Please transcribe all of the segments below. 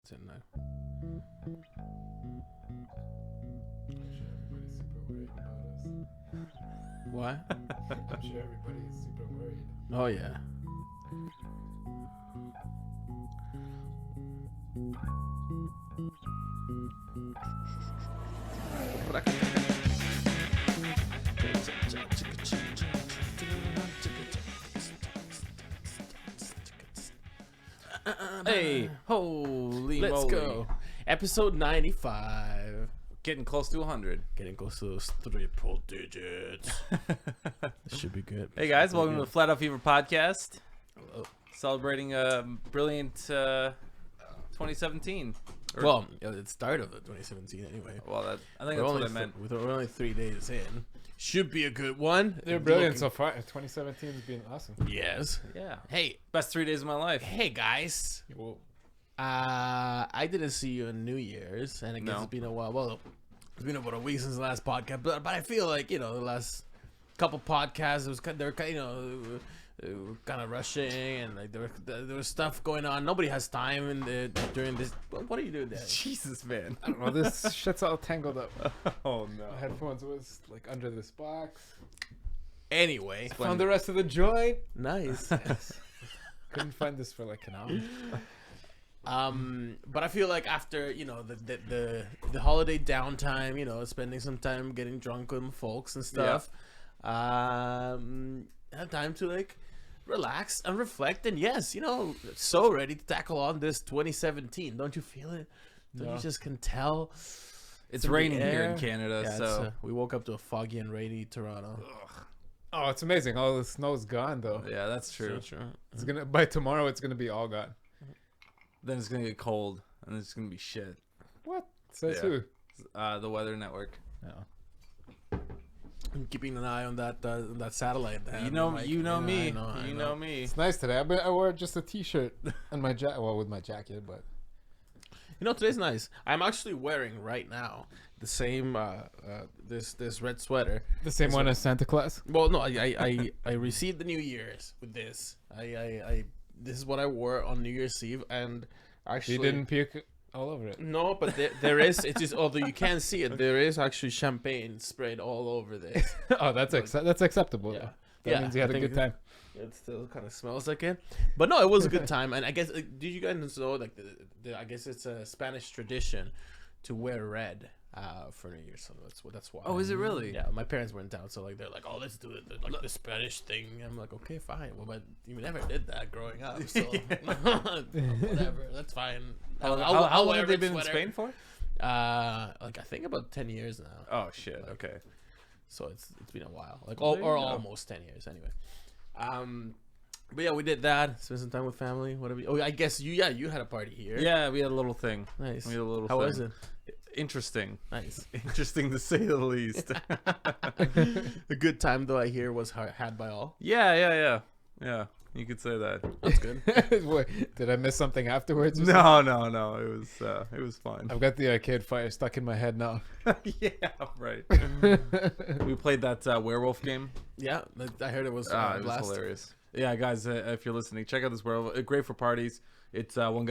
It's in there. What? I'm sure everybody's super worried. Oh yeah. Hey, holy Let's moly. go. Episode 95. Getting close to 100. Getting close to those triple digits. This should be good. Hey guys, welcome to the Flat Out Fever podcast. Hello. Celebrating a brilliant 2017. Well, yeah, the start of the 2017 anyway. Well, I think that's what I meant. We're only 3 days in. Should be a good one. They're brilliant so far. 2017 has been awesome. Yes. Yeah. Hey, Best 3 days of my life. hey guys. Whoa. I didn't see you on New Year's, and I guess No. it's been a while. Well, it's been about a week since the last podcast, but I feel like the last couple podcasts, they were kind of rushing, and like there was stuff going on. Nobody has time during this. What are you doing there? Jesus, man. I don't know. This shit's all tangled up. Oh, My no. headphones was like under this box. Anyway, Found the rest of the joint. nice. Couldn't find this for like an hour. But I feel like after the holiday downtime, spending some time getting drunk with folks and stuff, have time to like relax and reflect. And yes, so ready to tackle on this 2017. Don't you feel it? Don't you just can tell? It's in the raining here air? in Canada, Yeah, so. we woke up to a foggy and rainy Toronto. Oh, it's amazing. All the snow's gone though. Yeah, that's true. Sure. It's gonna by tomorrow. It's gonna be all gone. Then it's going to get cold, and it's going to be shit. What? Says Yeah. who? The Weather Network. No. I'm keeping an eye on that satellite. You know me. I You know. know me. It's nice today. I wore just a t-shirt and my with my jacket, but Today's nice. I'm actually wearing right now the same this red sweater. the same one as Santa Claus. Well, no, I received the New Year's with this. This is what I wore on New Year's Eve, and actually You didn't puke all over it. No, but there is. It is, although you can't see it, there is actually champagne sprayed all over this. Oh, that's acceptable. Yeah. That Yeah, means you had I a think good time. It still kind of smells like it, but no, it was a good time. And I guess did you guys know like I guess it's a Spanish tradition to wear red for New Year's, so that's why. Oh, is it really? Yeah, my parents were in town, so like they're like, oh, let's do it like the Spanish thing. I'm like, okay, fine. Well, but you never did that growing up, so whatever, that's fine. How I'll long wear have they red been sweater. in Spain for? Like I think about 10 years now. Oh, shit. Okay. So it's been a while, like Well, there you or go. almost 10 years anyway. But yeah, we did that. Spent some time with family. Whatever. Oh, I guess you had a party here. Yeah, we had a little thing. Nice. We had a little How thing. was it? Interesting. Nice. Interesting to say the least. A good time though. I hear was had by all. Yeah. You could say that. That's good. Wait, did I miss something afterwards? or No. It was fine. I've got the arcade fire stuck in my head now. Yeah, right. We played that werewolf game. Yeah, I heard it was It was blast. hilarious. Yeah, guys, if you're listening, check out this werewolf. Great for parties. It's one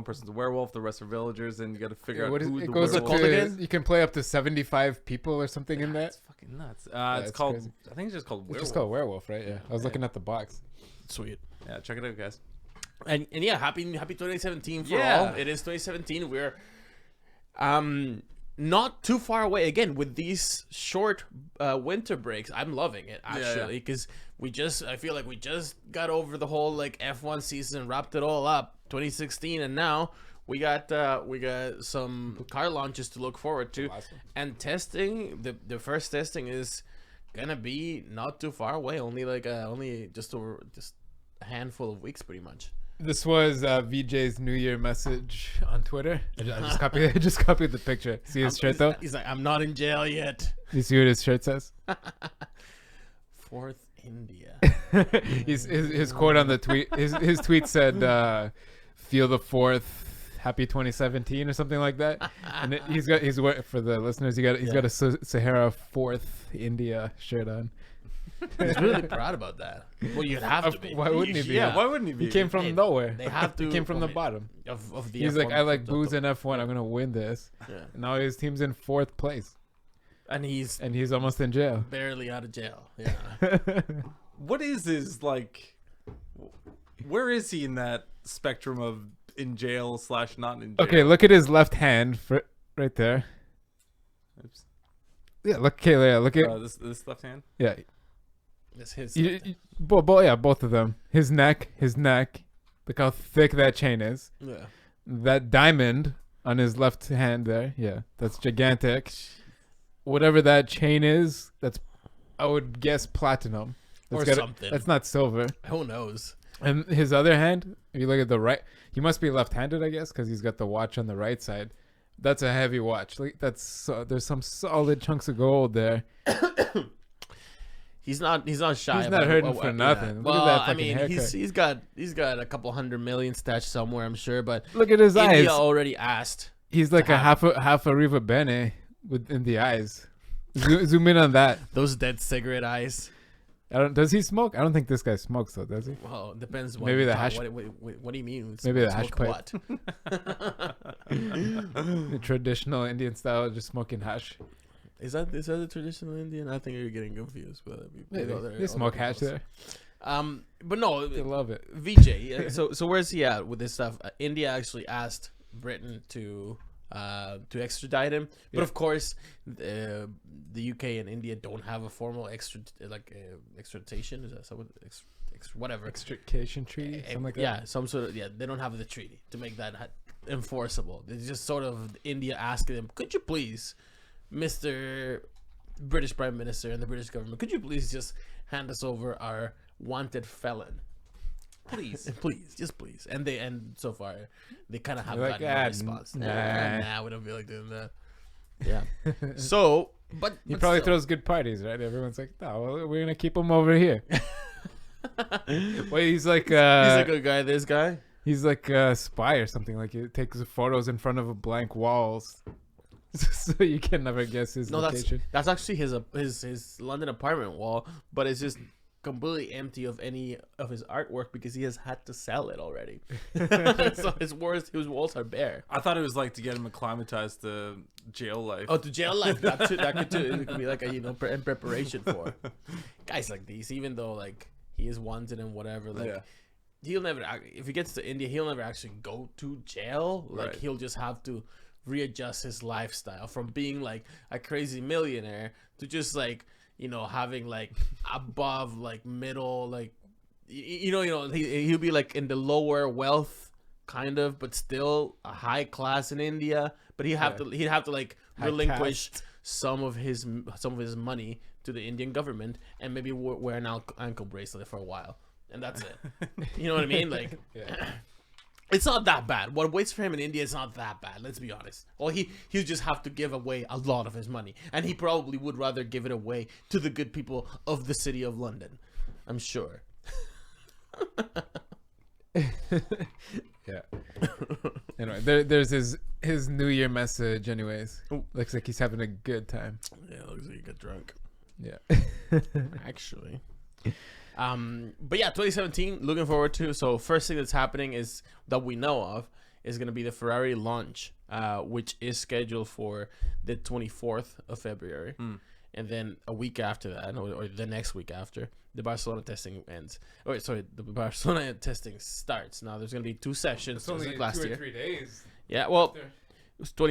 person's a werewolf, the rest are villagers, and you got to figure out What is who it? the Goes up werewolf to is. you can play up to 75 people or something in that. It's fucking nuts. it's It's called. crazy. I think it's just called It's werewolf. just called werewolf, right? Yeah. I was looking at the box. Sweet. Yeah, check it out, guys. And yeah, happy 2017 for Yeah. all. It is 2017. We're not too far away again with these short winter breaks. I'm loving it actually because I feel like we just got over the whole like F1 season, wrapped it all up 2016, and now we got some car launches to look forward to, Awesome. and testing. The first testing is gonna be not too far away. Only just a handful of weeks, pretty much. This was VJ's New Year message on Twitter. I just copied the picture. See his shirt though? He's like, I'm not in jail yet. You see what his shirt says? Fourth India. His quote on the tweet. His tweet said, "Feel the fourth, happy 2017" or something like that. And he's got for the listeners. He's got a Sahara Fourth India shirt on. He's really proud about that. Well, you'd have to be. Why wouldn't he be? Yeah, why wouldn't he be? He came from nowhere. They have to. He came from the I mean, bottom. of the. He's like, F1 I like from the booze in F1. I'm gonna win this. Yeah. Now his team's in 4th place, And he's and he's almost in jail. barely out of jail. Yeah. What is his like? Where is he in that spectrum of in jail / not in jail? Okay, look at his left hand right there. Oops. Yeah, look, Kayla. Yeah, look at This left hand. yeah. It's his. Both of them. His neck. Look how thick that chain is. Yeah. That diamond on his left hand there. Yeah, that's gigantic. Whatever that chain is, that's I would guess platinum. Or something. That's not silver. Who knows? And his other hand, if you look at the right, he must be left-handed, I guess, because he's got the watch on the right side. That's a heavy watch. Like there's some solid chunks of gold there. He's not shy. He's about not hurting what- for yeah. nothing. Look Well, at that I fucking mean, haircut. he's got a couple $100 million stashed somewhere, I'm sure. But Look at his India eyes. already asked. He's like to a half a Riva Bene in the eyes. Zoom in on that. Those dead cigarette eyes. Does he smoke? I don't think this guy smokes though, does he? Well, depends. What Maybe you the talk- hash- What do you mean? Maybe the Smoke hash what? The traditional Indian style, just smoking hash. Is that the traditional Indian? I think you're getting confused. But They smoke hash there. But no, They love it. VJ. So where's he at with this stuff? India actually asked Britain to extradite him, but Yeah. of course, the UK and India don't have a formal extradition. Is that someone whatever? Extrication treaty, something like that. Yeah, some sort of They don't have the treaty to make that enforceable. It's just sort of India asking them, could you please, Mr. British Prime Minister and the British government, could you please just hand us over our wanted felon? Please, please. And so far, they kind of have They're like, gotten no response. Nah, we don't feel like doing that. Yeah. So, but He but probably still. throws good parties, right? Everyone's like, no, well, we're gonna keep him over here. Wait, he's like He's a good guy. This guy. he's like a spy or something. Like he takes photos in front of a blank walls, so you can never guess his No, location. that's actually his London apartment wall, but it's just completely empty of any of his artwork because he has had to sell it already. So his walls are bare. I thought it was like to get him acclimatized to jail life. Oh, to jail life. That could be like a in preparation for guys like these. Even though like he is wanted and whatever, like Yeah. he'll never. If he gets to India, he'll never actually go to jail. Like Right. he'll just have to readjust his lifestyle from being like a crazy millionaire to just like having like above like middle like he'll be like in the lower wealth kind of, but still a high class in India. But he'd have to like High relinquish caste. some of his money to the Indian government and maybe wear an ankle bracelet for a while, and that's it. You know what I mean? Like. Yeah. It's not that bad. What waits for him in India is not that bad. Let's be honest. Well, he'll just have to give away a lot of his money, and he probably would rather give it away to the good people of the city of London. I'm sure. Yeah. Anyway, there's his New Year message. Anyways, Ooh. looks like he's having a good time. Yeah, looks like you got drunk. Yeah. Actually. But yeah, 2017. Looking forward to. So first thing that's happening is that we know of is going to be the Ferrari launch, which is scheduled for the 24th of February. And then a week after that, or the next week after, the Barcelona testing ends. The Barcelona testing starts. Now, there's going to be 2 sessions, just like last year. 3 days. Yeah, well, it's the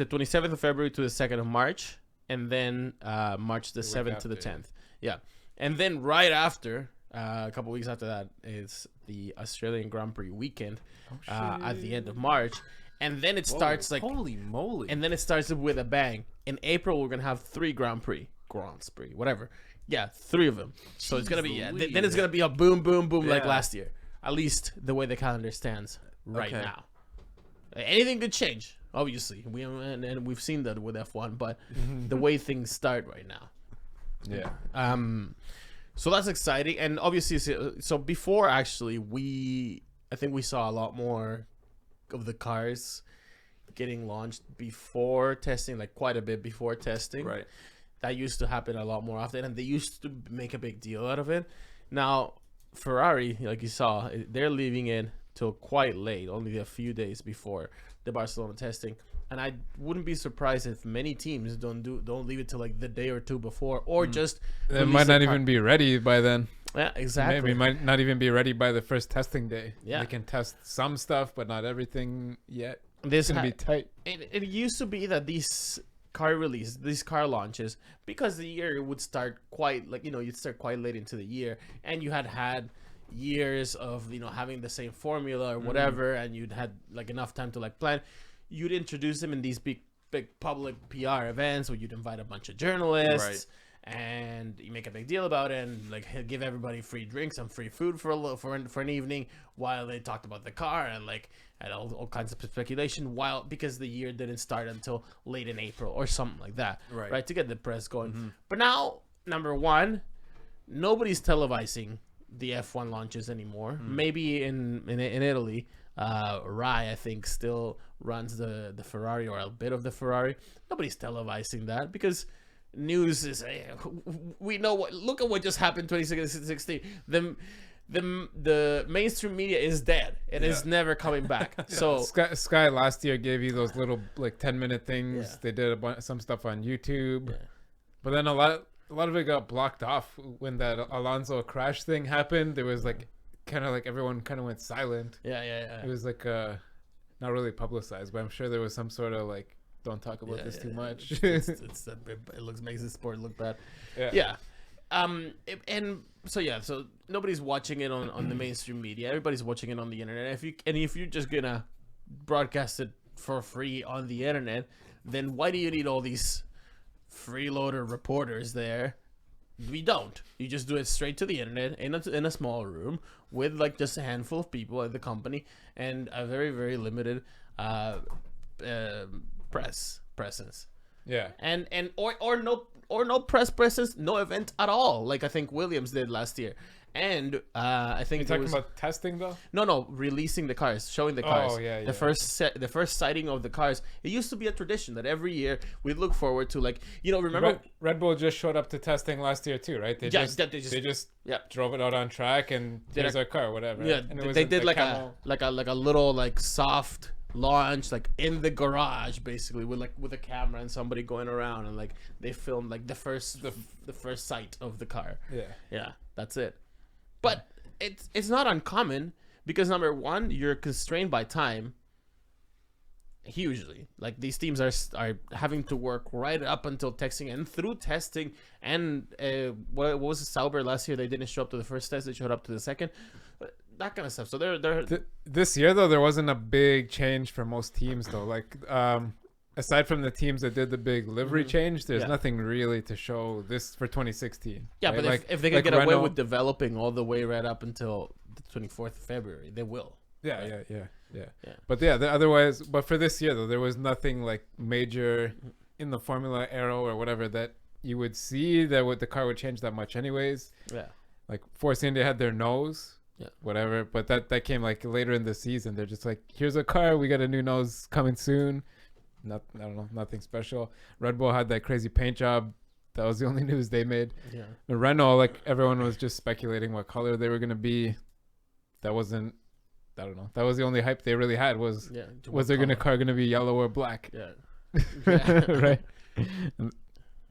27th of February to the 2nd of March, and then March the 7th to the 10th. Yeah. And then right after, a couple weeks after that, is the Australian Grand Prix weekend at the end of March. And then it starts like... Holy moly. And then it starts with a bang. In April, we're going to have 3 Grands Prix, whatever. Yeah, 3 of them. So it's going to be... Yeah, then it's going to be a boom, boom, boom like last year. At least the way the calendar stands right now. Anything could change, obviously. And we've seen that with F1, but the way things start right now. Yeah. So that's exciting. And obviously, so before actually, I think we saw a lot more of the cars getting launched before testing, like quite a bit before testing. Right. that used to happen a lot more often, and they used to make a big deal out of it. Now, Ferrari, like you saw, they're leaving it till quite late, only a few days before the Barcelona testing. And I wouldn't be surprised if many teams don't leave it till like the day or two before, or just It might not even be ready by then. Yeah, exactly. Maybe might not even be ready by the first testing day. Yeah, they can test some stuff, but not everything yet. This It's gonna be tight. It used to be that these car launches, because the year would start quite you'd start quite late into the year, and you had years of having the same formula or whatever, and you'd had like enough time to like plan. You'd introduce them in these big public PR events where you'd invite a bunch of journalists, and you make a big deal about it, and like give everybody free drinks and free food for an evening while they talked about the car and all kinds of speculation, because the year didn't start until late in April or something like that, right? To get the press going. But now, number one, nobody's televising the F1 launches anymore. Maybe in Italy, Rai, I think, still runs the Ferrari, or a bit of the Ferrari. Nobody's televising that because news is we know look at what just happened 2016. The mainstream media is dead and is never coming back. So Sky last year gave you those little like 10-minute things. Yeah. They did some stuff on YouTube, Yeah. but then a lot of it got blocked off when that Alonso crash thing happened. There was like kind of like everyone kind of went silent. Yeah. It was like not really publicized, but I'm sure there was some sort of like, don't talk about this too much. It makes the sport look bad. So nobody's watching it on the mainstream media. Everybody's watching it on the internet. If you're just gonna broadcast it for free on the internet, then why do you need all these freeloader reporters there? We don't. You just do it straight to the internet in a small room with like just a handful of people at the company and a very, very limited presence. Yeah. And no press presence, no event at all. Like I think Williams did last year. And I think You're talking about testing though? No, releasing the cars, showing the cars. Oh, yeah. The first sighting of the cars. It used to be a tradition that every year we'd look forward to, like, remember Red Bull just showed up to testing last year too, right? They just drove it out on track and here's our car, whatever. Yeah, and it they was did like a little like soft launch, like in the garage, basically with a camera and somebody going around, and like they filmed like the first sight of the car. Yeah, that's it. But it's not uncommon because number one, you're constrained by time. Hugely, like these teams are having to work right up until testing and through testing. And what was it, Sauber last year? They didn't show up to the first test; they showed up to the second. That kind of stuff. So they're this year though, there wasn't a big change for most teams though. Like aside from the teams that did the big livery change, there's nothing really to show this for 2016. Yeah, right? but like, if they can get Renault, away with developing all the way right up until the 24th of February, they will. Yeah. But otherwise, but for this year though, there was nothing like major in the Formula Aero or whatever that you would see that the car would change that much anyways. Yeah. Like Force India had their nose. Yeah. Whatever, but that came like later in the season. They're just like, here's a car, we got a new nose coming soon. I don't know, nothing special. Red Bull had that crazy paint job. That was the only news they made. Yeah. The Renault, like everyone was just speculating what color they were gonna be. That wasn't. I don't know. That was the only hype they really had was their car gonna be yellow or black? Yeah. Right.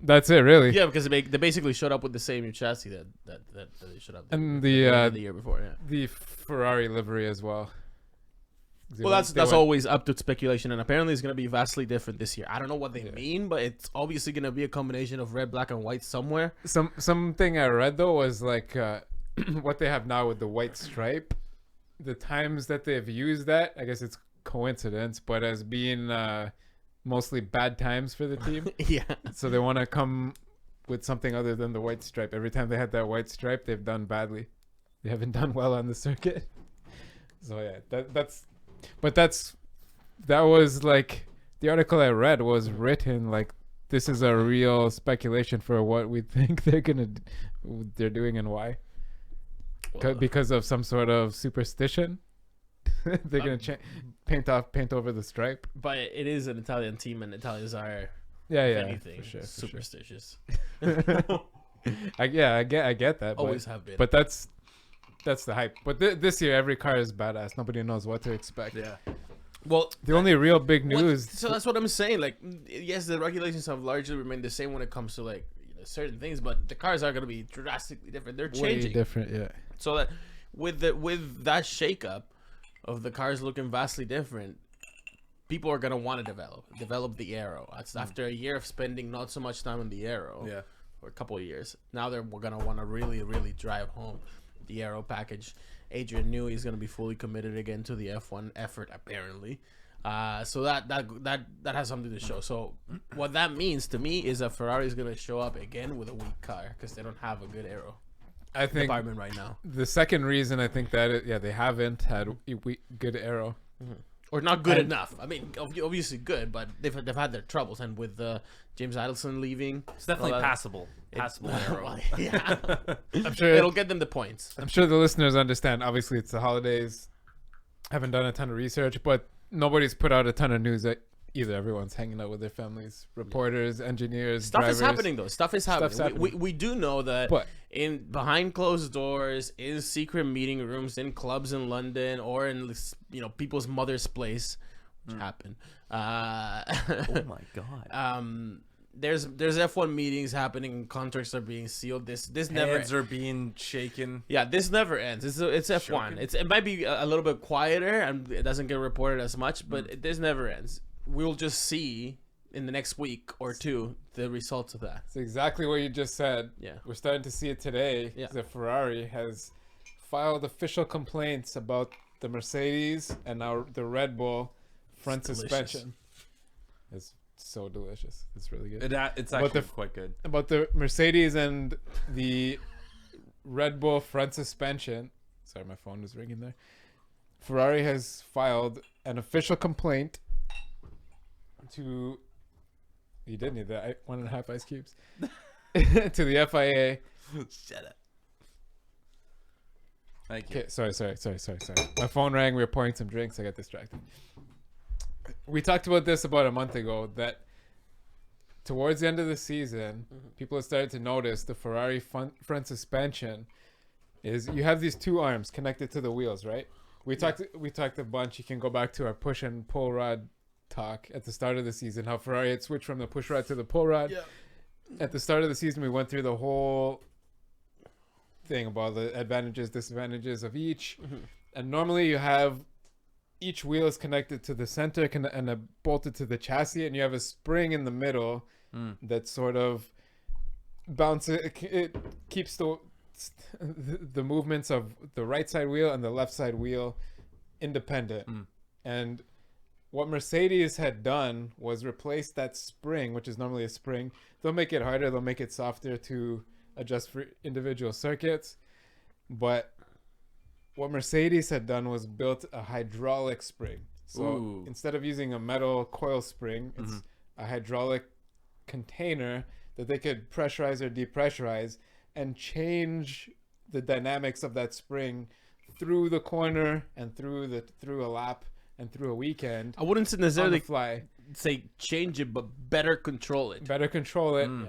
That's it, really. Yeah, because they basically showed up with the same chassis that they showed up. And the year before. Yeah. The Ferrari livery as well. Well, that's always up to speculation, and apparently it's going to be vastly different this year. I don't know what they mean, but it's obviously going to be a combination of red, black, and white somewhere. Something I read though was like what they have now with the white stripe. The times that they've used that, I guess it's coincidence, but as being mostly bad times for the team. Yeah. So they want to come with something other than the white stripe. Every time they had that white stripe, they've done badly. They haven't done well on the circuit. So yeah, that was like the article I read was written like this is a real speculation for what we think they're doing and why. Because of some sort of superstition. They're gonna paint over the stripe. But it is an Italian team, and Italians are Yeah, if yeah, anything, for sure. superstitious. I get that. Always but, have been. But that's the hype. But this year, every car is badass. Nobody knows what to expect. Yeah. Well, The only real big news. so that's what I'm saying. Like, yes, the regulations have largely remained the same when it comes to like certain things, but the cars are going to be drastically different. They're way changing. different, yeah. So that with that shakeup of the cars looking vastly different, people are going to want to develop the aero. That's after a year of spending not so much time on the aero. Yeah. For a couple of years. Now we're going to want to really, really drive home the aero package. Adrian Newey is going to be fully committed again to the F1 effort, apparently. So that has something to show. So what that means to me is that Ferrari is going to show up again with a weak car because they don't have a good aero I think department right now. the second reason I think that they haven't had good aero. Or not good enough. I mean, obviously good, but they've had their troubles. And with James Adelson leaving, It's definitely passable. Passable arrow. Yeah, I'm sure it'll get them the points. I'm sure the listeners understand. Obviously, it's the holidays. Haven't done a ton of research, but nobody's put out a ton of news either. Everyone's hanging out with their families, reporters, engineers, Stuff drivers. is happening though. Stuff is happening. Stuff's happening. We do know that But- in behind closed doors, in secret meeting rooms, in clubs in London, or in people's mother's place, which happened. Oh my god. There's F1 meetings happening and contracts are being sealed. This never Heads are being shaken. Yeah, this never ends. It's F1. It might be a little bit quieter and it doesn't get reported as much, but this never ends. We'll just see in the next week or two the results of that. It's exactly what you just said. Yeah. We're starting to see it today. Yeah. The Ferrari has filed official complaints about the Mercedes and now the Red Bull front It's delicious. suspension. It's so delicious. It's really good. It's But actually the- quite good. About the Mercedes and the Red Bull front suspension. Sorry, my phone was ringing there. Ferrari has filed an official complaint to. You did need that 1.5 ice cubes to the FIA. Shut up. Thank you. Okay, sorry. My phone rang. We were pouring some drinks. I got distracted. We talked about this about a month ago that towards the end of the season, people have started to notice the Ferrari front suspension is you have these two arms connected to the wheels, right? We talked a bunch. You can go back to our push and pull rod talk at the start of the season, how Ferrari had switched from the push rod to the pull rod. Yeah. At the start of the season, we went through the whole thing about the advantages, disadvantages of each. And normally you have each wheel is connected to the center and bolted to the chassis, and you have a spring in the middle that sort of bounces. It keeps the movements of the right side wheel and the left side wheel independent. And what Mercedes had done was replace that spring, which is normally a spring. They'll make it harder. They'll make it softer to adjust for individual circuits. But what Mercedes had done was built a hydraulic spring. So instead of using a metal coil spring, it's a hydraulic container that they could pressurize or depressurize and change the dynamics of that spring through the corner and through a lap and through a weekend. I wouldn't On the necessarily fly. say change it, but better control it. Better control it. Yeah.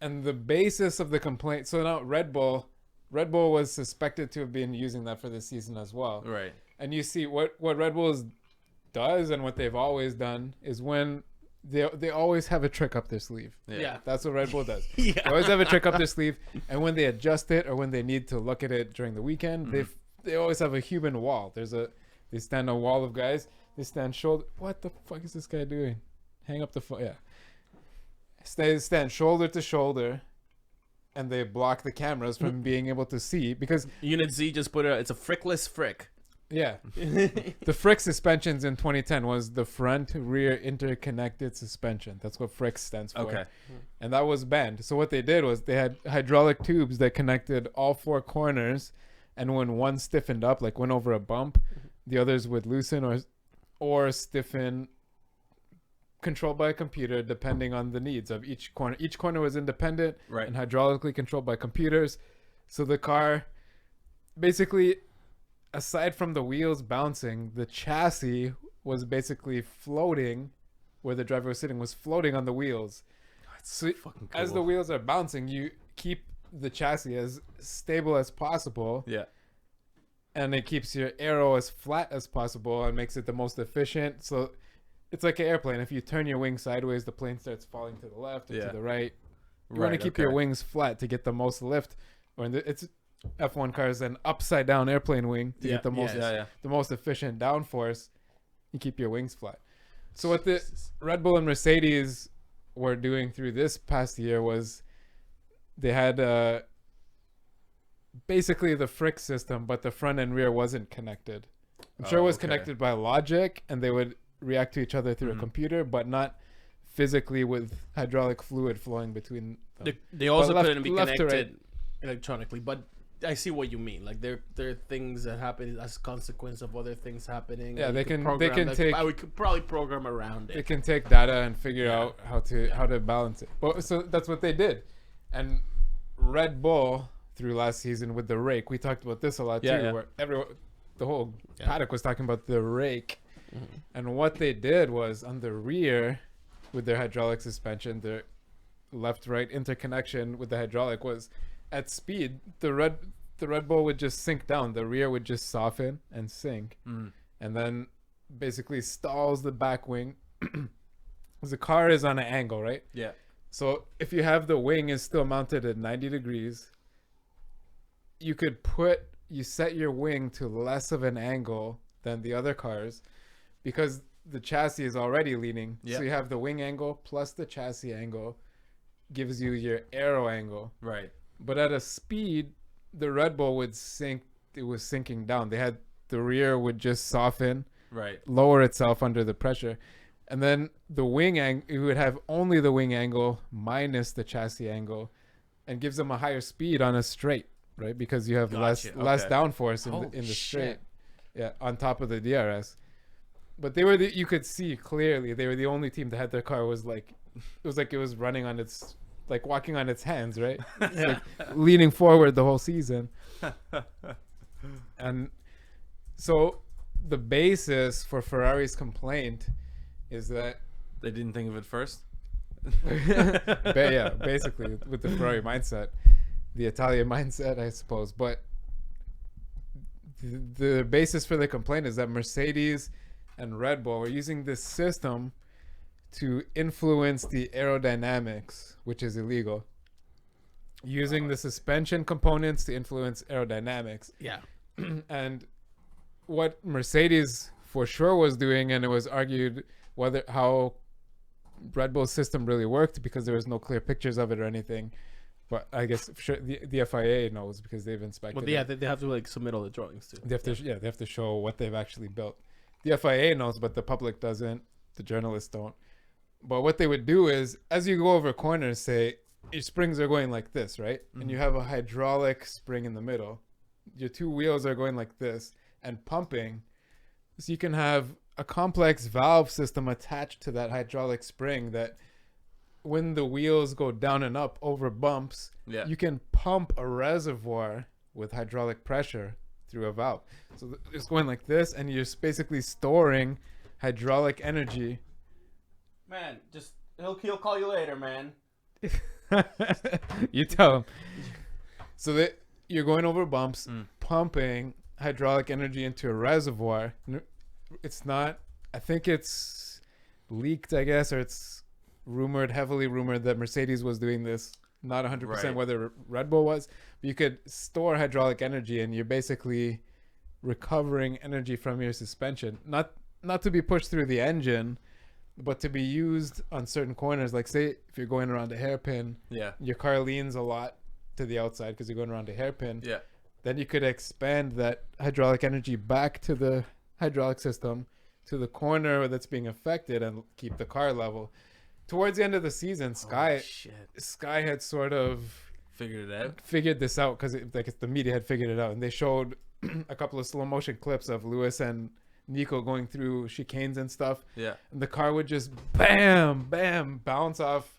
And the basis of the complaint, so now Red Bull was suspected to have been using that for this season as well. Right. And you see what Red Bull does and what they've always done is when they always have a trick up their sleeve. Yeah. That's what Red Bull does. Yeah. They always have a trick up their sleeve, and when they adjust it or when they need to look at it during the weekend, they always have a human wall. They stand on a wall of guys. They stand shoulder. What the fuck is this guy doing? Hang up the phone. Yeah. Stand shoulder to shoulder, and they block the cameras from being able to see because Unit Z just put it's a frickless frick. yeah, the Frick suspensions in 2010 was the front rear interconnected suspension. That's what Frick stands for. Okay. And that was banned. So what they did was they had hydraulic tubes that connected all four corners, and when one stiffened up, like went over a bump, the others would loosen or stiffen, controlled by a computer depending on the needs of each corner. Each corner was independent Right. and hydraulically controlled by computers. So the car basically, aside from the wheels bouncing, the chassis was basically floating where the driver was sitting was floating on the wheels. So fucking cool. as the wheels are bouncing, you keep the chassis as stable as possible. Yeah. And it keeps your aero as flat as possible and makes it the most efficient. So it's like an airplane. If you turn your wing sideways, the plane starts falling to the left or to the right. You want to keep your wings flat to get the most lift. Or it's F1 cars, an upside down airplane wing to get the most efficient downforce. You keep your wings flat. So what the Red Bull and Mercedes were doing through this past year was they had basically the Frick system, but the front and rear wasn't connected. I'm sure it was connected by logic, and they would react to each other through a computer, but not physically with hydraulic fluid flowing between them. They also couldn't be connected electronically, but I see what you mean. Like there are things that happen as a consequence of other things happening. Yeah, they can take. I would probably program around it. They can take data and figure out how to balance it. But so that's what they did, and Red Bull through last season with the rake. We talked about this a lot too. Where the whole paddock was talking about the rake, and what they did was on the rear with their hydraulic suspension, their left-right interconnection with the hydraulic was. At speed, the Red Bull would just sink down. The rear would just soften and sink, and then basically stalls the back wing. The car is on an angle, right? Yeah. So if you have the wing is still mounted at 90 degrees, you set your wing to less of an angle than the other cars, because the chassis is already leaning. Yeah. So you have the wing angle plus the chassis angle gives you your aero angle. Right. But at a speed, the Red Bull would sink. It was sinking down. The rear would just soften, lower itself under the pressure. And then the wing angle, it would have only the wing angle minus the chassis angle, and gives them a higher speed on a straight, right? Because you have less downforce in the straight. Yeah, on top of the DRS. But you could see clearly they were the only team that had their car was like, it was running on its, like walking on its hands, right? Like leaning forward the whole season. And so the basis for Ferrari's complaint is that they didn't think of it first. Basically with the Ferrari mindset, the Italian mindset, I suppose. But the basis for the complaint is that Mercedes and Red Bull were using this system to influence the aerodynamics, which is illegal. Using the suspension components to influence aerodynamics. Yeah. And what Mercedes for sure was doing, and it was argued how Red Bull's system really worked because there was no clear pictures of it or anything. But I guess sure the FIA knows because they've inspected it. They have to like submit all the drawings too. They have to show what they've actually built. The FIA knows, but the public doesn't. The journalists don't. But what they would do is, as you go over corners, say, your springs are going like this, right? Mm-hmm. And you have a hydraulic spring in the middle. Your two wheels are going like this and pumping. So you can have a complex valve system attached to that hydraulic spring that when the wheels go down and up over bumps, you can pump a reservoir with hydraulic pressure through a valve. So it's going like this, and you're basically storing hydraulic energy. Man, he'll call you later, man. You tell him. So that you're going over bumps, pumping hydraulic energy into a reservoir. It's not, I think it's leaked, I guess, or it's heavily rumored that Mercedes was doing this. Not 100% whether Red Bull was, but you could store hydraulic energy, and you're basically recovering energy from your suspension. Not to be pushed through the engine, but to be used on certain corners. Like say if you're going around a hairpin, your car leans a lot to the outside because you're going around a hairpin. Yeah. Then you could expand that hydraulic energy back to the hydraulic system to the corner that's being affected and keep the car level. Towards the end of the season, Sky had sort of figured this out because the media had figured it out, and they showed a couple of slow motion clips of Lewis and Nico going through chicanes and stuff. Yeah, and the car would just bam, bam, bounce off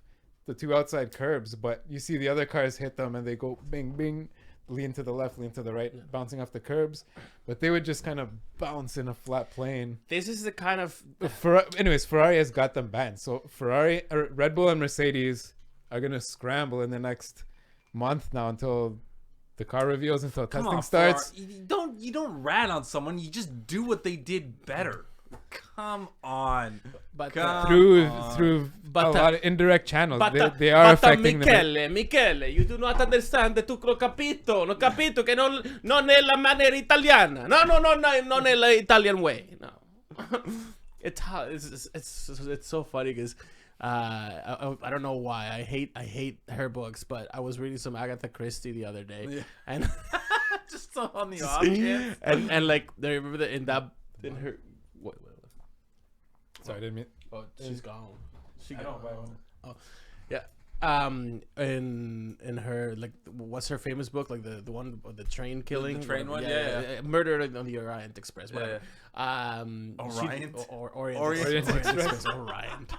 the two outside curbs, but you see the other cars hit them and they go bing, bing. lean to the left, lean to the right, bouncing off the curbs. But they would just kind of bounce in a flat plane. This is the kind of Anyways, Ferrari has got them banned. So Red Bull and Mercedes are gonna scramble in the next month now until the car reveals, until testing starts. You don't rat on someone. You just do what they did better. Come on. But Through a lot of indirect channels, they are affecting Michele, you do not understand. Tu non capito che non è la maniera italiana. No, non è la Italian way. No. It's so funny because I don't know why I hate her books, but I was reading some Agatha Christie the other day, and just on the off chance. and like I remember that in her. What? Sorry, I didn't mean. Oh, she's gone. She I gone. know. Oh, yeah. In her, like, what's her famous book? Like the one of the train killing. The train one. Yeah. Murder on the Orient Express. Whatever. Orient Express. Orient.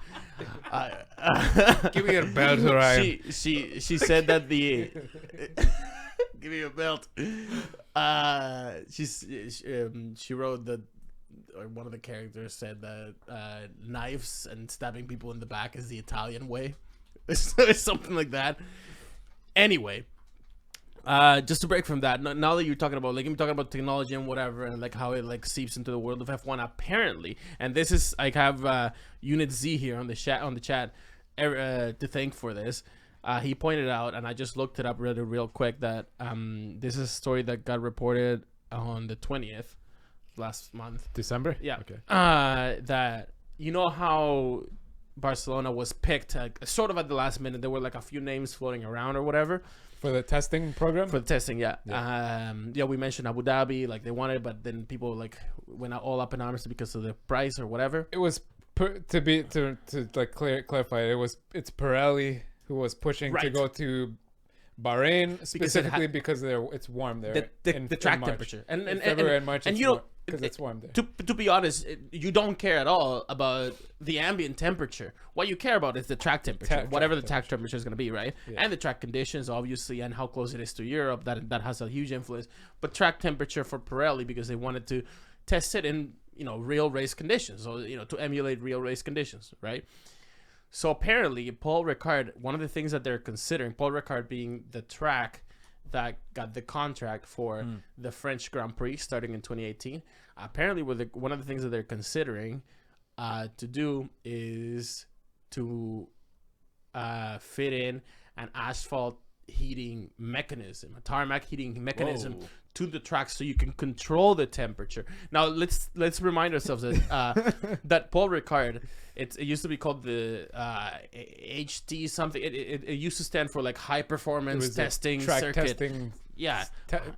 Give me your belt, Orion. She said that the. Give me a belt. She wrote that. Or one of the characters said that knives and stabbing people in the back is the Italian way. Something like that. Anyway, just to break from that, now that you're talking about, like, I'm talking about technology and whatever, and like how it like seeps into the world of F1, apparently, and this is, I have Unit Z here on the chat to thank for this. He pointed out, and I just looked it up real quick, that this is a story that got reported on the 20th. Last month, December. Yeah. Okay. That, you know how Barcelona was picked sort of at the last minute. There were like a few names floating around or whatever for the testing program. For the testing, yeah. We mentioned Abu Dhabi, like they wanted, but then people like went all up in arms because of the price or whatever. It was to like clarify. It's Pirelli who was pushing to go to Bahrain specifically because it's warm there. The track temperature and February and March, and you know, because it's warm there. To be honest, you don't care at all about the ambient temperature. What you care about is the track temperature, whatever the track temperature is going to be, right? Yeah. And the track conditions, obviously, and how close it is to Europe. That has a huge influence. But track temperature for Pirelli, because they wanted to test it in real race conditions, so to emulate real race conditions, right? So apparently, Paul Ricard, one of the things that they're considering, Paul Ricard being the track that got the contract for the French Grand Prix starting in 2018, apparently one of the things that they're considering to do is to fit in an asphalt heating mechanism, a tarmac heating mechanism to the track, so you can control the temperature. Now let's remind ourselves that that Paul Ricard, it used to be called the HT something. It used to stand for like high performance testing circuit. Testing,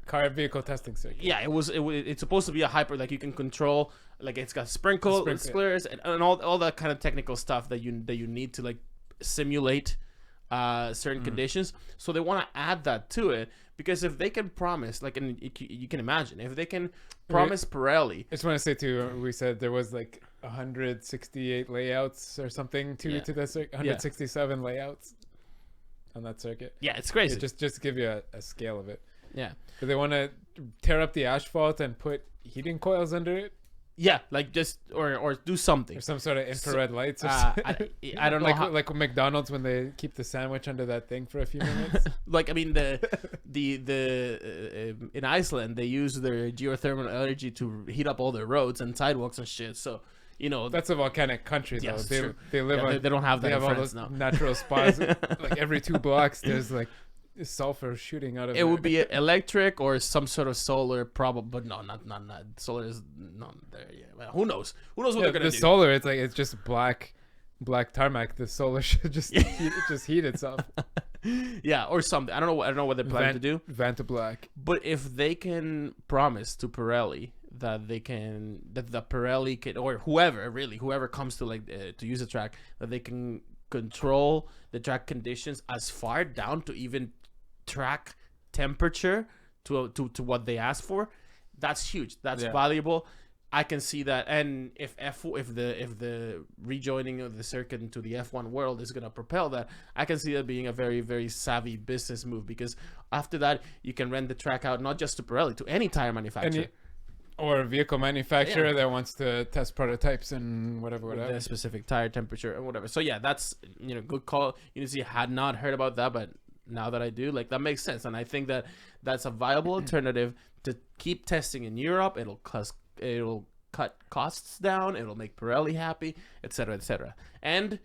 car vehicle testing circuit. Yeah, it's supposed to be a hyper, like you can control, like it's got sprinklers and all that kind of technical stuff that you need to like simulate certain conditions. So they want to add that to it, because if they can promise, like, and you can imagine, if they can promise Pirelli. I just want to say too, we said there was like 168 layouts or something to the circuit, 167 layouts on that circuit. Yeah, it's crazy. Just to give you a scale of it. Yeah. But they want to tear up the asphalt and put heating coils under it. Yeah, like just or do something. Or some sort of infrared lights. Or I don't know. Like McDonald's when they keep the sandwich under that thing for a few minutes. Like, I mean, the in Iceland they use their geothermal energy to heat up all their roads and sidewalks and shit. So that's a volcanic country though. Yes, they live on. They don't have that. They have all those natural spas. Like every 2 blocks, there's like sulfur shooting out of it. It would be electric or some sort of solar, probably, but no, not solar is not there yet. Well, who knows what they're gonna do. The solar, it's just black tarmac. The solar should just heat itself. Yeah, or something. I don't know what they're planning to do. Van to black. But if they can promise to Pirelli that the Pirelli can, or whoever comes to to use the track, that they can control the track conditions as far down to even track temperature to what they ask for, that's huge. That's valuable. I can see that, and if the rejoining of the circuit into the F1 world is gonna propel that, I can see that being a very, very savvy business move, because after that you can rent the track out not just to Pirelli, to any tire manufacturer. Or a vehicle manufacturer that wants to test prototypes and whatever. The specific tire temperature and whatever. So yeah, that's, you know, good call. You see, had not heard about that, but now that I do, like, that makes sense, and I think that that's a viable alternative to keep testing in Europe. It'll cut costs down. It'll make Pirelli happy, etc., etc. And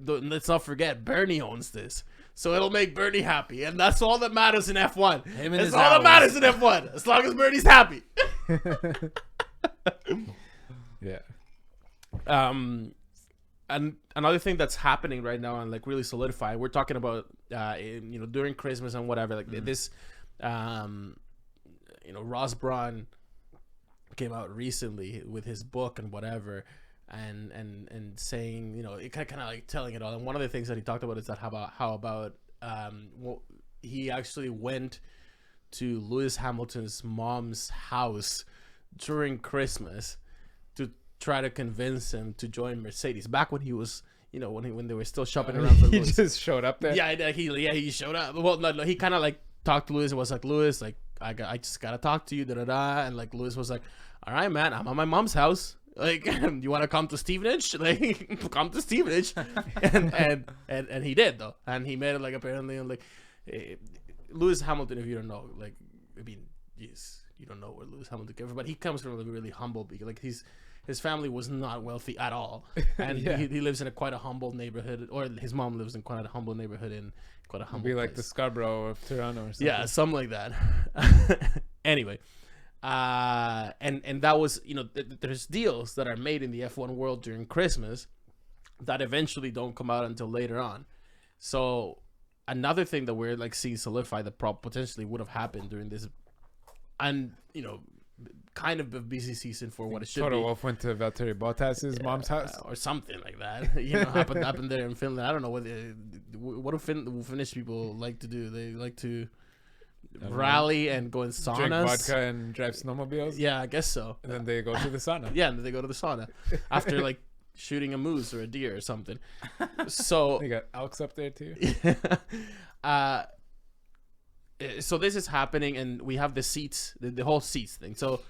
let's not forget, Bernie owns this, so it'll make Bernie happy, and that's all that matters in F1. That's all that matters in F1, as long as Bernie's happy. Yeah. And another thing that's happening right now and like really solidifying, we're talking about you know, during Christmas and whatever, like this you know, Ross Braun came out recently with his book and whatever, and saying, you know, it kind of like telling it all. And one of the things that he talked about is that how about well, he actually went to Lewis Hamilton's mom's house during Christmas to try to convince him to join Mercedes back when he was, you know, when they were still shopping around for Lewis. He just showed up there. Yeah, he showed up. Well, no, he kind of like talked to Lewis and was like, Lewis, like, I just gotta talk to you, and like Lewis was like, all right, man, I'm at my mom's house. Like, you want to come to Stevenage? Like, come to Stevenage. and he did, though, and he made it like, apparently, and like Lewis Hamilton, if you don't know, like, I mean, yes, you don't know where Lewis Hamilton came from, but he comes from a really humble, because like his family was not wealthy at all, and he lives in quite a humble neighborhood, or his mom lives in quite a humble neighborhood in quite a humble Be like place. the Scarborough of Toronto or something. Yeah, something like that. Anyway, and that was, you know, there's deals that are made in the F1 world during Christmas that eventually don't come out until later on. So another thing that we're like seeing solidify that potentially would have happened during this, and you know, kind of a busy season for what it should Toto be. Wolff went to Valtteri Bottas's mom's house Or something like that. You know, happened there in Finland. I don't know what do Finnish people like to do. They like to rally and go in saunas, drink vodka and drive snowmobiles. Yeah, I guess so. And then they go to the sauna. Yeah, and then they go to the sauna after like shooting a moose or a deer or something. So They got elks up there too. So this is happening, and we have the seats, the whole seats thing. So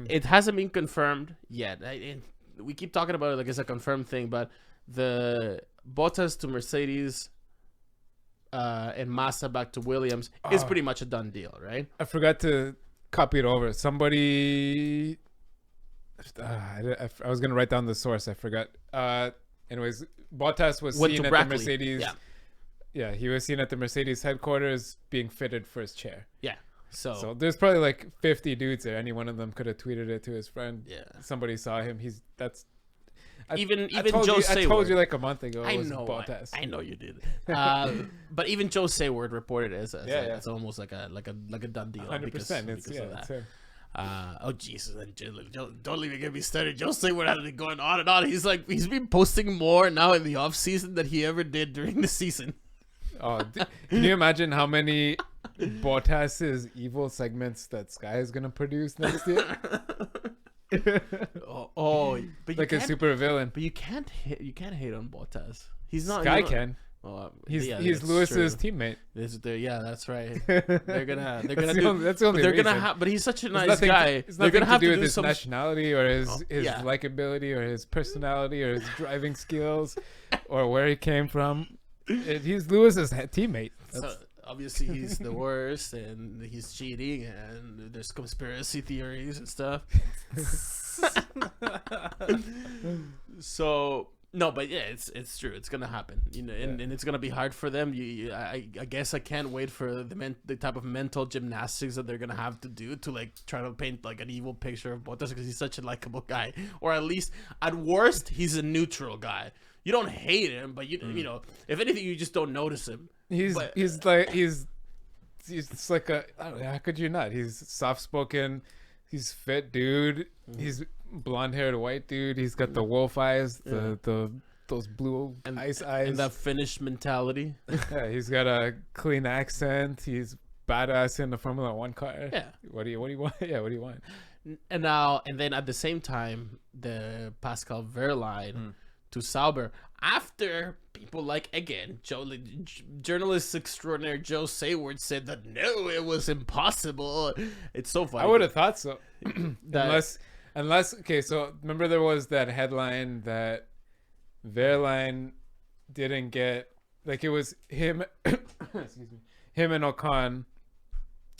it hasn't been confirmed yet. We keep talking about it like it's a confirmed thing, but the Bottas to Mercedes and Massa back to Williams is pretty much a done deal, right? I forgot to copy it over. Somebody, I was gonna write down the source. I forgot. Anyways, Bottas was seen at the Mercedes. Yeah, he was seen at the Mercedes headquarters being fitted for his chair. Yeah. So there's probably like 50 dudes there. Any one of them could have tweeted it to his friend. Yeah. Somebody saw him. Even I told you like a month ago. I know. Bottas. I know you did. But even Joe Sayward reported it as it's almost like a done deal. 100%. Because It's of that. him. Oh Jesus! And don't even get me started. Joe Sayward had it going on and on. He's been posting more now in the off season than he ever did during the season. Oh, can you imagine how many Bottas's evil segments that Sky is gonna produce next year? But like a super villain. But you can't hate on Bottas. He's not. Sky can. He's Lewis's teammate. Yeah, that's right. They're gonna that's the only they're reason. gonna have. But he's such a nice guy. It's They're nothing gonna have to do to with his some nationality or his likability or his personality or his driving skills or where he came from. He's Lewis's teammate. So obviously he's the worst, and he's cheating, and there's conspiracy theories and stuff. So no, but yeah, it's true. It's gonna happen, you know, and it's gonna be hard for them. I guess I can't wait for the type of mental gymnastics that they're gonna have to do to like try to paint like an evil picture of Bottas, because he's such a likable guy, or at least at worst he's a neutral guy. You don't hate him, but you know, if anything, you just don't notice him. He's like a, I don't know, how could you not? He's soft spoken. He's fit dude. He's blonde haired white dude. He's got the wolf eyes, those blue ice eyes, and that Finnish mentality. Yeah, he's got a clean accent. He's badass in the Formula One car. Yeah. What do you want? Yeah, what do you want? And then at the same time, the Pascal Wehrlein to Sauber, after people like, again, journalist extraordinaire Joe Sayward said that no, it was impossible. It's so funny. I would have thought so. That- unless okay, so remember there was that headline that Wehrlein didn't get, like, it was him excuse me, him and Ocon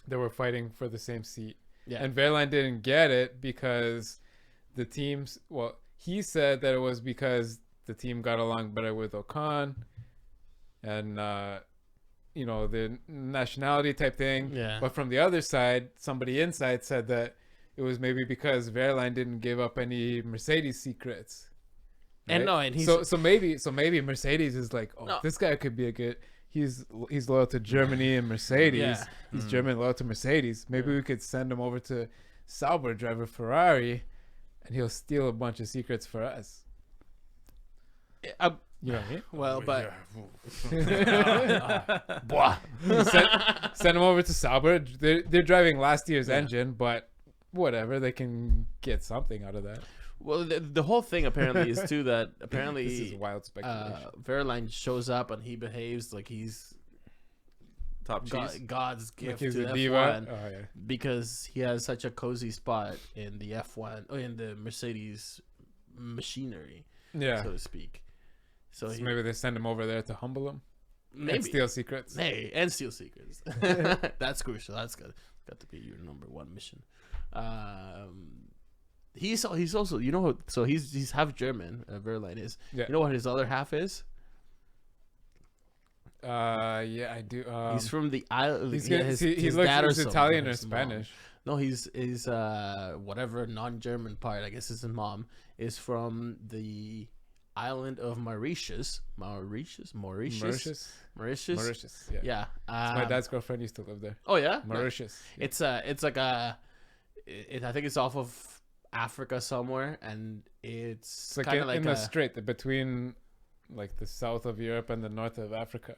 that were fighting for the same seat. Yeah. And Wehrlein didn't get it because the teams, well, he said that it was because the team got along better with Ocon and, you know, the nationality type thing. Yeah. But from the other side, somebody inside said that it was maybe because Wehrlein didn't give up any Mercedes secrets. And right? no, and he's so maybe Mercedes is like, oh, No. this guy could be a good. He's loyal to Germany and Mercedes. Yeah. He's German, loyal to Mercedes. Maybe we could send him over to Sauber, drive a Ferrari, and he'll steal a bunch of secrets for us. You know what I mean? well, but Send him over to Sauber. They're driving last year's engine, but whatever, they can get something out of that. well, the whole thing apparently is too that apparently This is wild speculation. Wehrlein shows up and he behaves like he's Top cheese. God's gift Like he's to a F1 diva. Oh yeah. because he has such a cozy spot in the F1 or in the Mercedes machinery, Yeah. so to speak. So So he, maybe they send him over there to humble him and maybe steal secrets. Hey, and steal secrets. That's crucial. That's got to be your number one mission. He's also, you know, so he's half German. Wehrlein is. Yeah. You know what his other half is? Yeah, I do. He's from the island. He's his dad or he's something, Italian or his mom. Spanish. No, he's whatever non-German part. I guess his mom is from the island of Mauritius. Mauritius. Yeah. Yeah. My dad's girlfriend used to live there. Oh yeah. Mauritius. It's like I think it's off of Africa somewhere, and it's It's like kind of like in the strait between like the south of Europe and the north of Africa.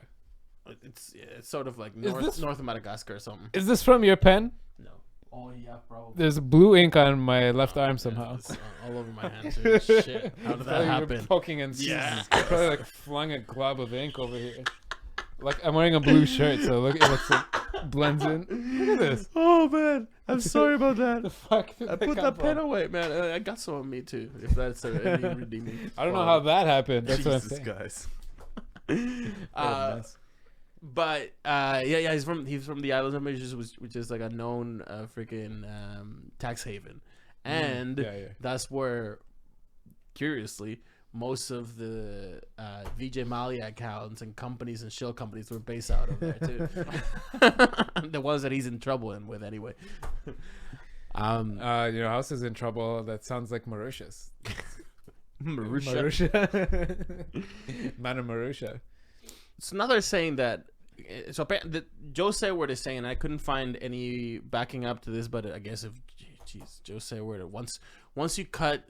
it's sort of like this- north of Madagascar or something. Is this from your pen? No. Oh yeah, probably. There's blue ink on my left arm somehow. It's all over my hand too. Shit. How did that Probably you were happen? Poking and Yeah. probably like flung a glob of ink over here. Like I'm wearing a blue shirt, so look, it looks like blends in. Look at this. Oh man, I'm sorry about that. The fuck? Did I that put come that pen from? away, man. I got some on me too. If that's any redeeming. I don't know how that happened. That's what I'm Jesus, saying. guys. But yeah, he's from the islands of Mauritius, which is like a known freaking tax haven, and Yeah, yeah. that's where, curiously, most of the VJ Malia accounts and companies and shell companies were based out of there too. The ones that he's in trouble in with anyway. Your house is in trouble. That sounds like Mauritius. Mauritius. Man of Mauritius. It's another saying that. So Joe Sayward is saying, I couldn't find any backing up to this, but I guess if, Joe Sayward, once you cut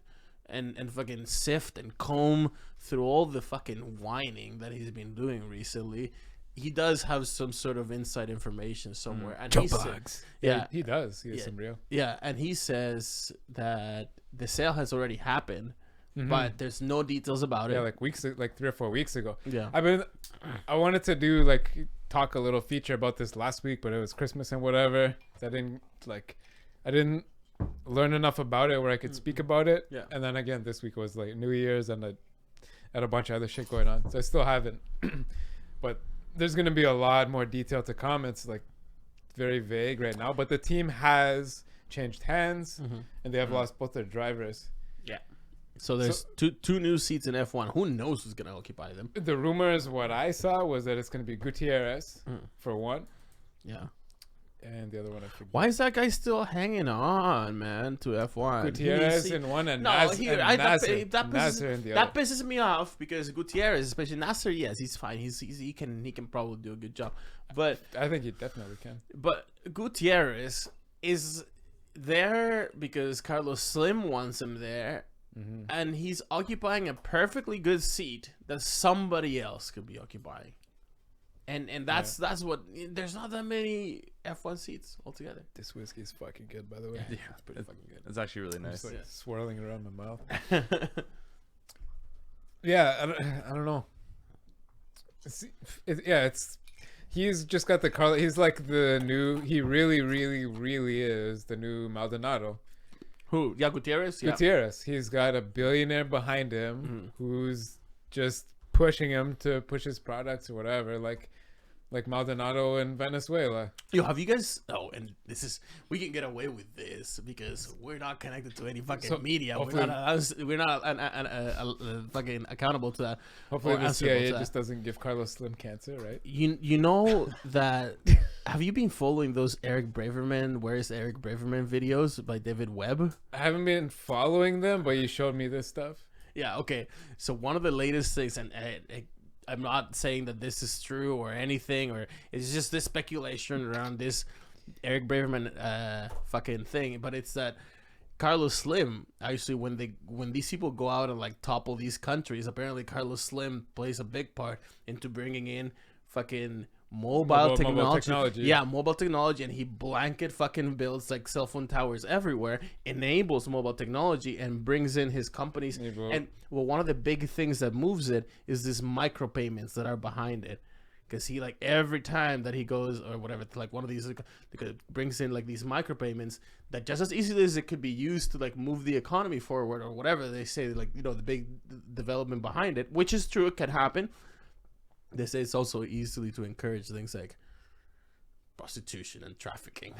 and fucking sift and comb through all the fucking whining that he's been doing recently, he does have some sort of inside information somewhere. And he says, yeah, He does. He has Yeah. some real. yeah, and he says that the sale has already happened, Mhm. but there's no details about it. Yeah, like 3 or 4 weeks ago. Yeah. I wanted to do talk a little feature about this last week, but it was Christmas and whatever. So I didn't learn enough about it where I could speak about it. Yeah. And then again, this week was like New Year's and I had a bunch of other shit going on, so I still haven't. But there's gonna be a lot more detail to come. It's like very vague right now, but the team has changed hands and they have lost both their drivers. Yeah. So there's two new seats in F1. Who knows who's gonna occupy them? The rumors, what I saw, was that it's going to be Gutierrez for one, Yeah. and the other one I forget. Why is that guy still hanging on, man, to F1? Gutierrez He- in one and No, Nasser that in the that other. pisses me off because Gutierrez, especially Nasser, yes, he's fine. He can probably do a good job, but I think he definitely can. Gutierrez is there because Carlos Slim wants him there. And he's occupying a perfectly good seat that somebody else could be occupying, and that's what. There's not that many F1 seats altogether. This whiskey is fucking good, by the way. Yeah, It's pretty fucking good. It's actually really I'm nice. just, like, Yeah. swirling it around my mouth. Yeah, I don't know. It's he's just got the Carlo. He's like the new. He really, really, really is the new Maldonado. Who? Yeah, Gutierrez. Yeah. Gutierrez. He's got a billionaire behind him who's just pushing him to push his products or whatever. Like Maldonado in Venezuela. Yo, have you guys? Oh, and this is we can get away with this because we're not connected to any fucking media. We're not fucking accountable to that. Hopefully or the answerable CIA to that. just doesn't give Carlos Slim cancer, right? You know that. Have you been following those Eric Braverman? Where's Eric Braverman videos by David Webb? I haven't been following them, but you showed me this stuff. Yeah. Okay. So one of the latest things, and I'm not saying that this is true or anything, or it's just this speculation around this Eric Braverman fucking thing, but it's that Carlos Slim actually when these people go out and like topple these countries, apparently Carlos Slim plays a big part into bringing in fucking mobile technology. Yeah, mobile technology, and he blanket fucking builds like cell phone towers everywhere, enables mobile technology, and brings in his companies. And well, one of the big things that moves it is these micropayments that are behind it, because he like every time that he goes or whatever, like one of these brings in like these micropayments that just as easily as it could be used to like move the economy forward or whatever they say, like, you know, the big development behind it, which is true, it can happen. They say it's also easily to encourage things like prostitution and trafficking.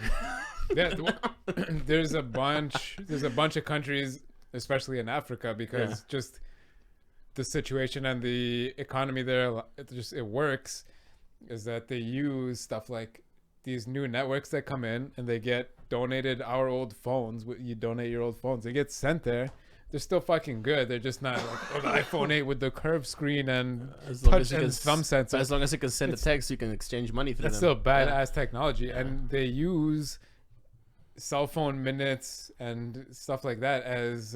Yeah, there's a bunch of countries, especially in Africa, because just the situation and the economy there, it works, is that they use stuff like these new networks that come in and they get donated our old phones. You donate your old phones, they get sent there. They're still fucking good. They're just not like the iPhone 8 with the curved screen and touch and thumb sensor. As long as it can send a text, you can exchange money through them. It's still badass technology, and they use cell phone minutes and stuff like that as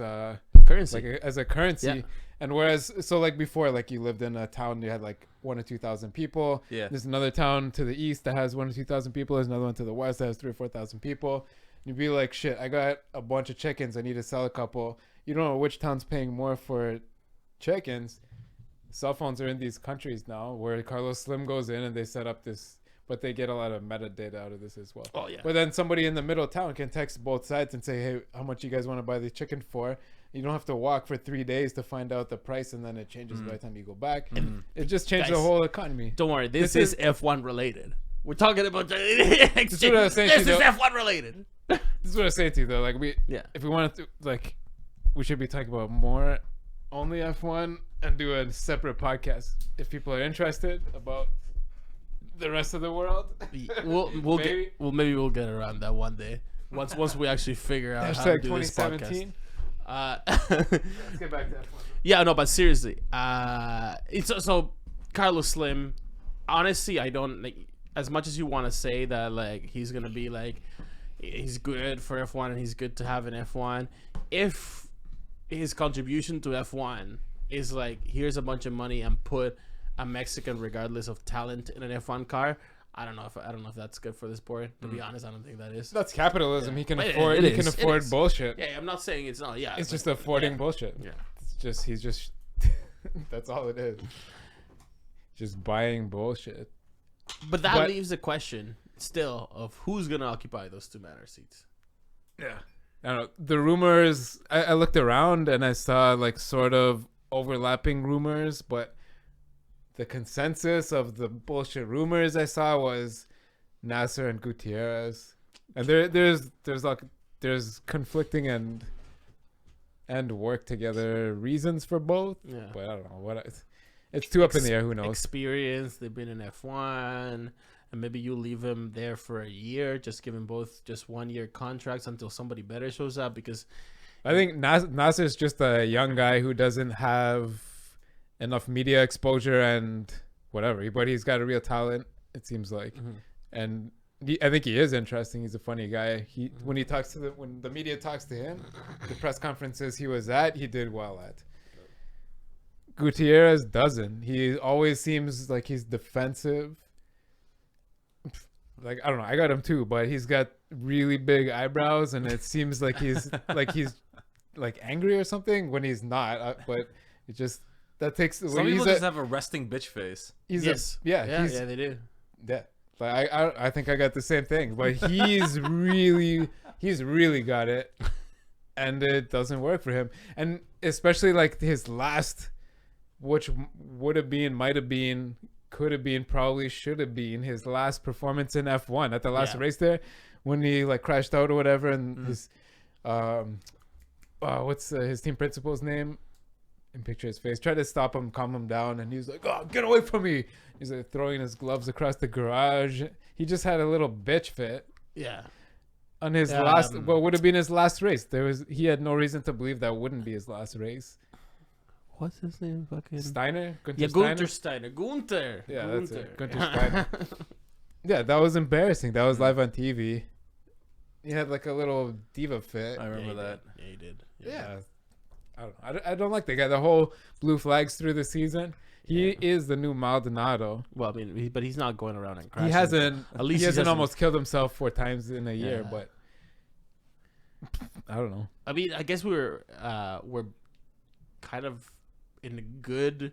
currency, as a currency. Yeah. And whereas, so like before, like you lived in a town, you had like 1,000 or 2,000 people. Yeah. There's another town to the east that has 1,000 or 2,000 people. There's another one to the west that has 3,000 or 4,000 people. You'd be like, shit, I got a bunch of chickens. I need to sell a couple. You don't know which town's paying more for chickens. Cell phones are in these countries now where Carlos Slim goes in and they set up this, but they get a lot of metadata out of this as well. Oh, yeah. But then somebody in the middle of town can text both sides and say, hey, how much you guys want to buy the chicken for? You don't have to walk for 3 days to find out the price, and then it changes by the time you go back. It just changed the whole economy. Don't worry, this is F1 related. We're talking about what I was saying to you, this is though. F1 related. This is what I was saying to you, though. Like, if we wanted to, like, we should be talking about more only F1 and do a separate podcast if people are interested about the rest of the world. Maybe we'll get around that one day. Once we actually figure out how to do this podcast. Let's get back to F1. Yeah, no, but seriously, it's so Carlos Slim. Honestly, I don't like, as much as you want to say that like he's gonna be like he's good for F1 and he's good to have an F1. If his contribution to F1 is like, here's a bunch of money and put a Mexican, regardless of talent, in an F1 car, I don't know if that's good for the sport. To be honest, I don't think that is. That's capitalism. Yeah. He can But afford. He can afford bullshit. Yeah, I'm not saying it's not. Yeah, It's just affording bullshit. Yeah. It's just he's just. That's all it is. Just buying bullshit. But that leaves the question still of who's gonna occupy those two matter seats. Yeah. I don't know. The rumors, I looked around and I saw like sort of overlapping rumors, but the consensus of the bullshit rumors I saw was Nasser and Gutierrez. And there's conflicting and work together reasons for both. Yeah. But I don't know it's too up in the air. Who knows? Experience. They've been in F1. And maybe you leave him there for a year, just give him both just 1 year contracts until somebody better shows up. Because I think Nasser's just a young guy who doesn't have enough media exposure and whatever, but he's got a real talent, it seems like. And I think he is interesting. He's a funny guy. When the media talks to him, the press conferences he was at, he did well at. Gutierrez doesn't. He always seems like he's defensive. like I don't know, I got him too, but he's got really big eyebrows, and it seems like he's like angry or something when he's not. But it just that takes. Some people just have a resting bitch face. Yes. Yeah, they do. Yeah. Like I think I got the same thing, but he's really got it, and it doesn't work for him. And especially like his last, which would have been, might have been, could have been, probably should have been his last performance in F1 at the last race there, when he like crashed out or whatever, and his what's his team principal's name? And picture his face. Tried to stop him, calm him down, and he's like, "Oh, get away from me!" He's like throwing his gloves across the garage. He just had a little bitch fit. Yeah. On his last, what would have been his last race. He had no reason to believe that wouldn't be his last race. What's his name? Fucking Steiner? Gunther Steiner. Gunther. Yeah, Gunther. that's it. Gunther Steiner. Yeah, that was embarrassing. That was live on TV. He had like a little diva fit. I remember that. Yeah, he did. Yeah. I don't like the guy. The whole blue flags through the season. He is the new Maldonado. Well, I mean, but he's not going around and crashing. He hasn't. At least he hasn't almost killed himself 4 times in a year. Yeah. But I don't know. I mean, I guess we're kind of in a good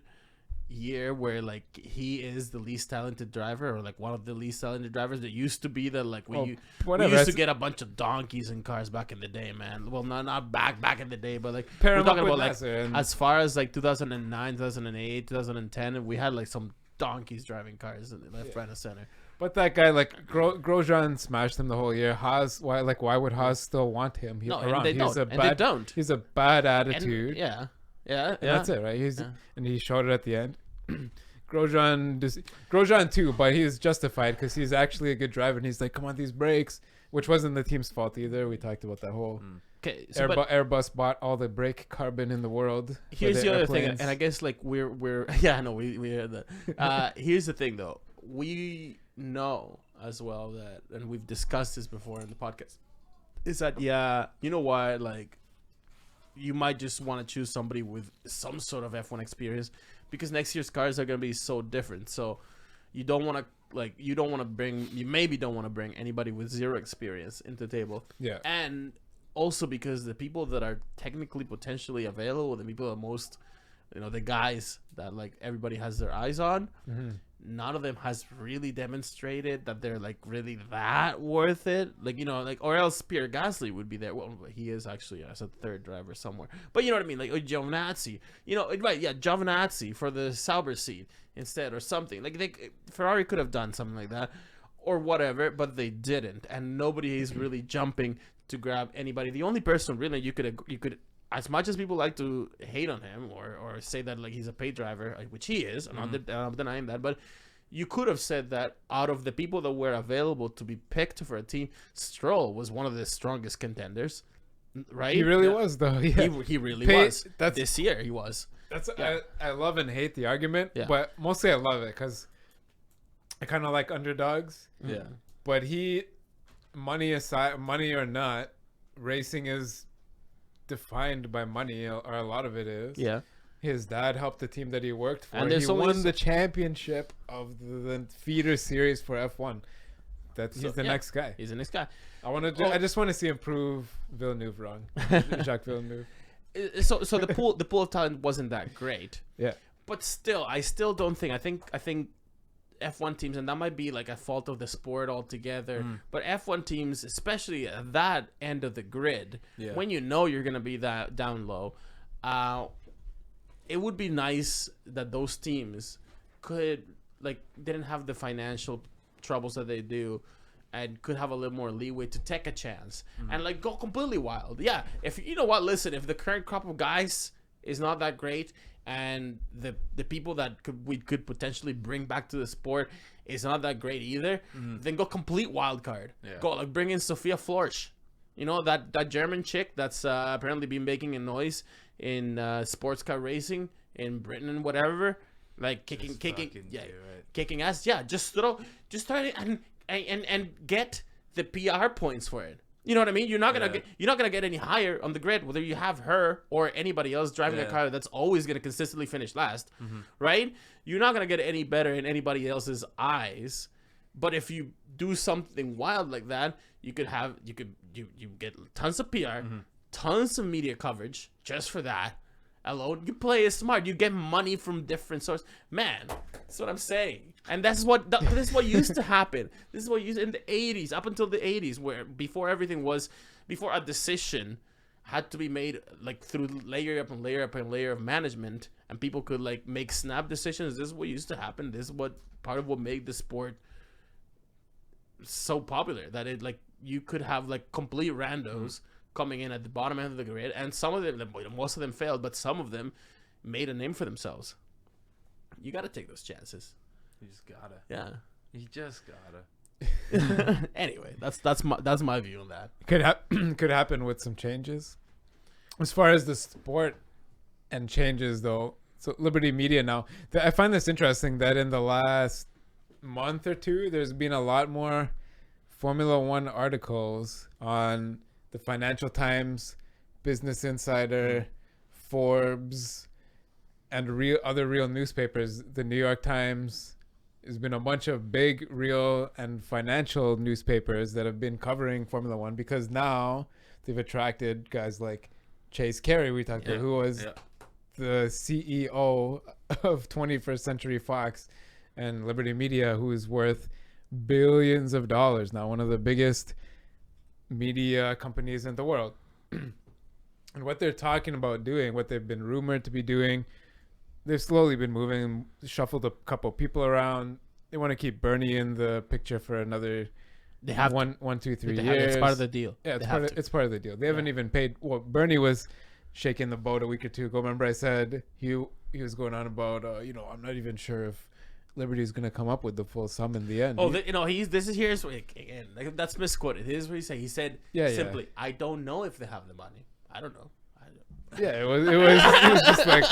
year where like he is the least talented driver, or like one of the least talented drivers. That used to be that like we used to get a bunch of donkeys in cars back in the day, man. Well, not back in the day, but like we're talking about like as far as like 2009, 2008, 2010, we had like some donkeys driving cars in the left, right, and center. But that guy, like Grosjean, smashed him the whole year. Haas, why would Haas still want him? They don't. He's a bad attitude. And, and that's it, right? And he showed it at the end. Grosjean too, but he's justified because he's actually a good driver, and he's like, come on, these brakes, which wasn't the team's fault either. We talked about that whole Airbus bought all the brake carbon in the world. Here's the other thing, and I guess like we're yeah, no, we heard that. Here's the thing though, we know as well that, and we've discussed this before in the podcast, is that you know what, like you might just want to choose somebody with some sort of F1 experience, because next year's cars are going to be so different. So you don't want to maybe don't want to bring anybody with 0 experience into the table. Yeah. And also because the people that are technically potentially available, the people that most, the guys that like everybody has their eyes on, none of them has really demonstrated that they're like really that worth it. Like, or else Pierre Gasly would be there. Well, he is actually as a 3rd driver somewhere. But you know what I mean? Like Giovinazzi, right? Yeah, Giovinazzi for the Sauber seat instead, or something. Like Ferrari could have done something like that, or whatever, but they didn't. And nobody is really jumping to grab anybody. The only person really you could. As much as people like to hate on him or say that like he's a paid driver, which he is, and I'm not denying that, but you could have said that out of the people that were available to be picked for a team, Stroll was one of the strongest contenders, right? He really was, though. Yeah. He really was. This year he was. I love and hate the argument, but mostly I love it because I kind of like underdogs. Yeah. But money aside, money or not, racing is defined by money, or a lot of it is. Yeah. His dad helped the team that he worked for. And he won the championship of the feeder series for F1. He's the next guy. He's the next guy. I just want to see him prove Villeneuve wrong. Jacques Villeneuve. So the pool of talent wasn't that great. Yeah. But still, I don't think. I think F1 teams, and that might be like a fault of the sport altogether, but F1 teams, especially at that end of the grid, when you're going to be that down low, it would be nice that those teams didn't have the financial troubles that they do, and could have a little more leeway to take a chance and like go completely wild. Yeah, if if the current crop of guys is not that great, and the people that we could potentially bring back to the sport is not that great either, then go complete wild card. Go like bring in Sophia Florsch, that German chick that's apparently been making a noise in sports car racing in Britain and whatever, like kicking ass. Yeah, just start it and get the PR points for it. You know what I mean? You're not gonna get any higher on the grid whether you have her or anybody else driving a car that's always gonna consistently finish last, right? You're not gonna get any better in anybody else's eyes But if you do something wild like that, you get tons of PR, tons of media coverage just for that alone. You play it smart. You get money from different sources. Man, that's what I'm saying. And this is what used to happen. This is what used in the 80s, up until the 80s, where before a decision had to be made like through layer up and layer up and layer of management, and people could like make snap decisions. This is what used to happen. This is what part of what made the sport so popular, that it like you could have like complete randos coming in at the bottom end of the grid, and some of them, most of them failed, but some of them made a name for themselves. You got to take those chances. You just gotta. Yeah. You just gotta. Anyway, that's my view on that. Could happen with some changes. As far as the sport and changes, though, so Liberty Media now, I find this interesting that in the last month or two, there's been a lot more Formula One articles on the Financial Times, Business Insider, Forbes, and other real newspapers. The New York Times. There's been a bunch of big, real, and financial newspapers that have been covering Formula One, because now they've attracted guys like Chase Carey, we talked about, who was the CEO of 21st Century Fox, and Liberty Media, who is worth billions of dollars now, one of the biggest media companies in the world. And what they're talking about doing, what they've been rumored to be doing, they've slowly been moving, shuffled a couple people around. They want to keep Bernie in the picture for another one, 2, 3 years. It's part of the deal. Yeah, it's part of the deal. They haven't even paid. Well, Bernie was shaking the boat a week or two ago. Remember I said he was going on about, I'm not even sure if Liberty's going to come up with the full sum in the end. Oh, here's what, again, like, that's misquoted. Here's what he said. He said simply, I don't know if they have the money. I don't know. Yeah, it was just like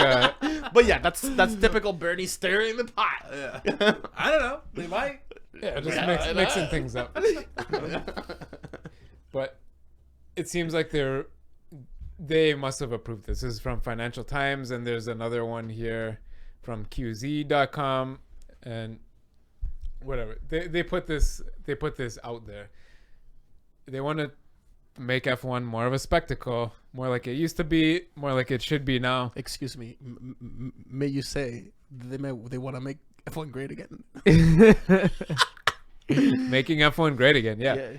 but yeah, that's typical Bernie stirring the pot. Yeah. I don't know. They might. Yeah, just mixing things up. But it seems like they must have approved this. This is from Financial Times, and there's another one here from QZ.com, and whatever. They put this out there. They want to make F1 more of a spectacle, more like it used to be, more like it should be now. Excuse me, may you say they want to make F1 great again? Making F1 great again, yeah.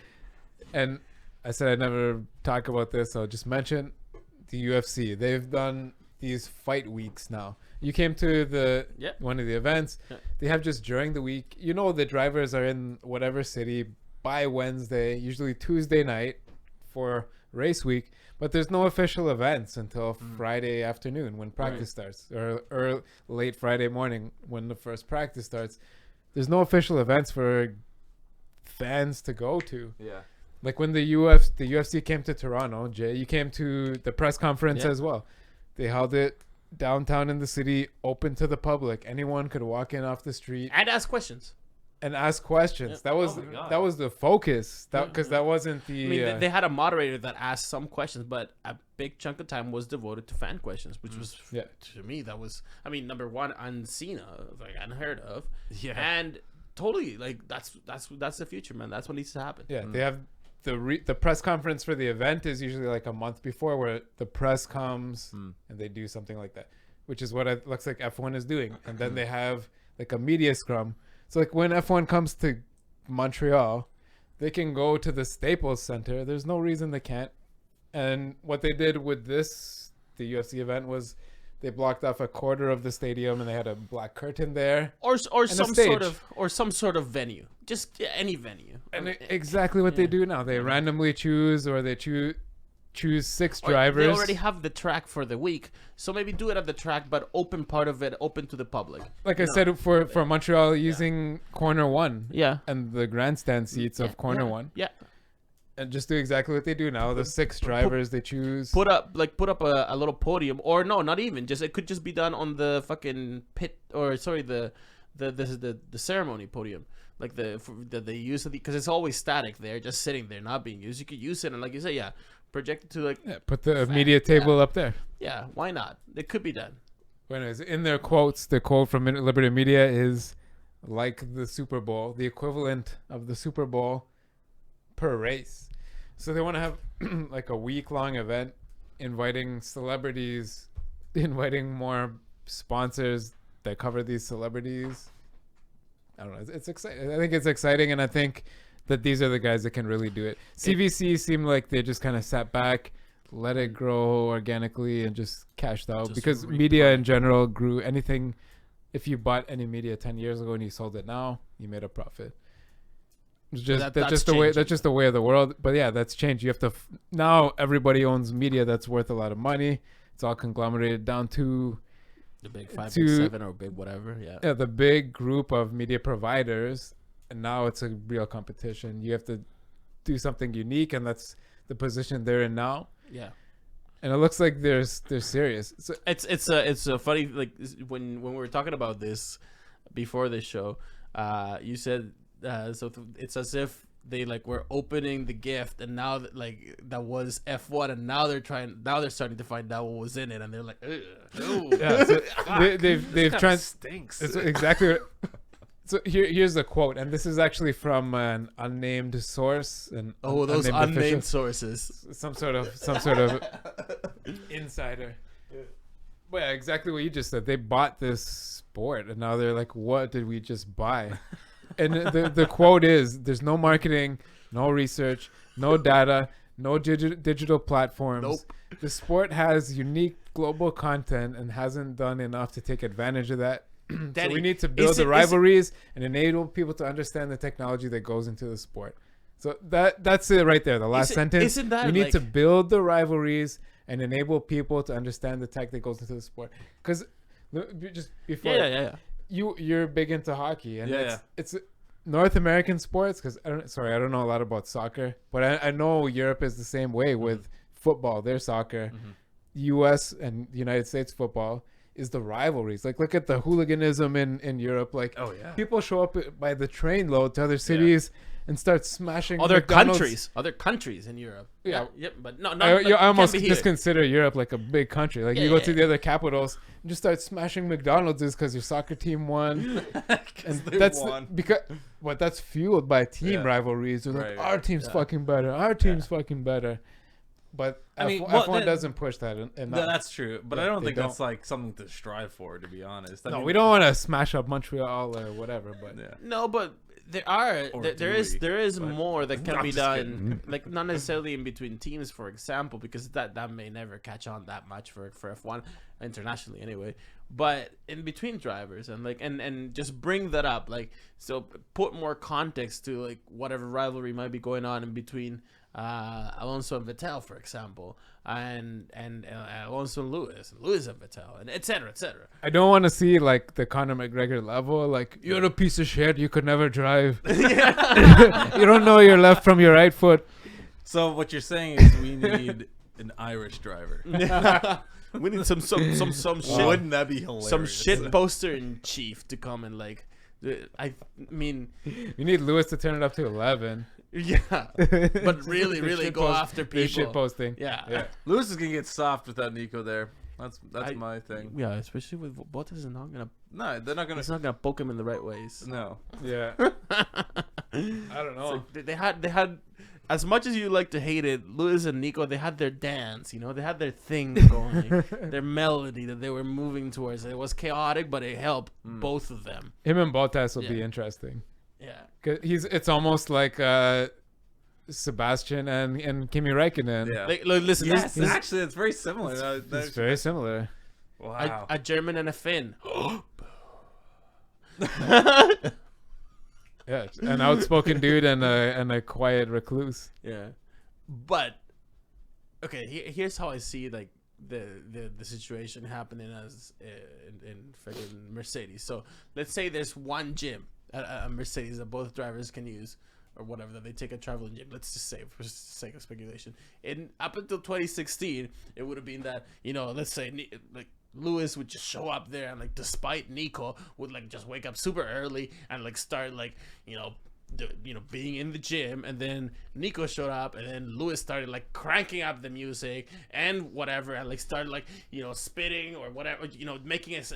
And I said I'd never talk about this, so I'll just mention the UFC. They've done these fight weeks now. You came to one of the events. They have just during the week, the drivers are in whatever city by Wednesday, usually Tuesday night, for race week, but there's no official events until Friday afternoon when practice starts, or late Friday morning when the first practice starts. There's no official events for fans to go to. Yeah, like when the UFC came to Toronto, Jay, you came to the press conference as well. They held it downtown in the city, open to the public. Anyone could walk in off the street and ask questions. That was the focus. Because that wasn't the. I mean, they had a moderator that asked some questions, but a big chunk of time was devoted to fan questions, which was to me number one, unseen of, like unheard of. Yeah, and totally like that's the future, man. That's what needs to happen. Yeah, they have the press conference for the event is usually like a month before, where the press comes and they do something like that, which is what it looks like F1 is doing, and then they have like a media scrum. So like when F1 comes to Montreal, they can go to the Staples Center. There's no reason they can't. And what they did with the UFC event, was they blocked off a quarter of the stadium, and they had a black curtain there, or some sort of venue, just any venue. And exactly what they do now. They randomly choose, or they choose 6 drivers. They already have the track for the week, so maybe do it at the track, but open part of it open to the public. Like I said, for Montreal, using corner 1, and the grandstand seats of corner 1, and just do exactly what they do now. The 6 drivers they choose. Put up a little podium, or no, not even. It could just be done on the fucking pit, or sorry, the ceremony podium. Like that they use it, because it's always static there, just sitting there, not being used. You could use it, and like you say, project it to like put the media table up there. Yeah, why not? It could be done. But anyways, in their quotes, the quote from Liberty Media is, like the Super Bowl, the equivalent of the Super Bowl per race. So they want to have like a week-long event, inviting celebrities, inviting more sponsors that cover these celebrities. I don't know. It's exciting. I think it's exciting, and I think that these are the guys that can really do it. CVC seemed like they just kind of sat back, let it grow organically, and just cashed out just because media in general grew. Anything, if you bought any media 10 years ago and you sold it now, you made a profit. It's just that's just the way. That's just the way of the world. But yeah, that's changed. You have to now. Everybody owns media that's worth a lot of money. It's all conglomerated down to the big 5, big 7, or big whatever. Yeah, the big group of media providers. And now it's a real competition. You have to do something unique, and that's the position they're in now. Yeah, and it looks like they're serious. So it's a funny, like when we were talking about this before this show, you said it's as if they like were opening the gift, and now that like that was F1, and now they're starting to find out what was in it, and they're like, yeah, so they've tried. Stinks. It's exactly. So here's the quote, and this is actually from an unnamed source. And those unnamed sources, some sort of insider. Yeah. Well, yeah, exactly what you just said. They bought this sport, and now they're like, "What did we just buy?" And the quote is, "There's no marketing, no research, no data, no digital platforms. Nope. The sport has unique global content and hasn't done enough to take advantage of that." Daddy, so we need to build the rivalries and enable people to understand the technology that goes into the sport. So that's it right there. The last sentence. Isn't that we need to build the rivalries and enable people to understand the tech that goes into the sport. Because just before, you're big into hockey, and it's North American sports. Because I don't know a lot about soccer, but I know Europe is the same way with football. Their soccer, U.S. and United States football. Is the rivalries. Like, look at the hooliganism in Europe. Like, people show up by the train load to other cities and start smashing other countries in Europe. Yeah, but no, I almost just consider Europe like a big country. Like, you go to the other capitals and just start smashing McDonald's because your soccer team won. And that's because that's fueled by team rivalries. They're like, our team's fucking better. Our team's fucking better. But I mean, F1 doesn't push that. That's true. But I don't think that's like something to strive for, to be honest. I mean, we don't want to smash up Montreal or whatever. But no, but there is more that can be done. Like, not necessarily in between teams, for example, because that may never catch on that much for F1 internationally anyway. But in between drivers and just bring that up, like, so put more context to like whatever rivalry might be going on in between. Alonso and Vettel, for example, and Alonso and Lewis and Vettel, and etc. I don't want to see like the Conor McGregor level, like, you're a piece of shit, you could never drive. You don't know your left from your right foot. So what you're saying is we need an Irish driver. We need some shit. Wouldn't that be hilarious? Some shit poster in chief to come and like. I mean, you need Lewis to turn it up to 11. Yeah, but really go after people. Shit posting. Yeah. Lewis is gonna get soft without Nico there. That's my thing. Yeah, especially with Bottas is not gonna. No, they're not gonna. He's not gonna poke him in the right ways. No. Yeah. I don't know. Like they had. As much as you like to hate it, Lewis and Nico, they had their dance, they had their thing going, their melody that they were moving towards. It was chaotic, but it helped both of them. Him and Bottas will be interesting. Yeah. 'Cause it's almost like Sebastian and Kimi Räikkönen. Yeah. Like, listen, yes, actually, it's very similar. It's very similar. Wow. A German and a Finn. Yeah, an outspoken dude and a quiet recluse. Yeah, but okay. Here's how I see like the situation happening as in freaking Mercedes. So let's say there's one gym at a Mercedes that both drivers can use, or whatever, that they take a traveling gym. Let's just say, for the sake of speculation, up until 2016, it would have been that let's say like. Lewis would just show up there and like, despite Nico, would like just wake up super early and like start like being in the gym, and then Nico showed up, and then Lewis started like cranking up the music and whatever, and like started like spitting or whatever, making us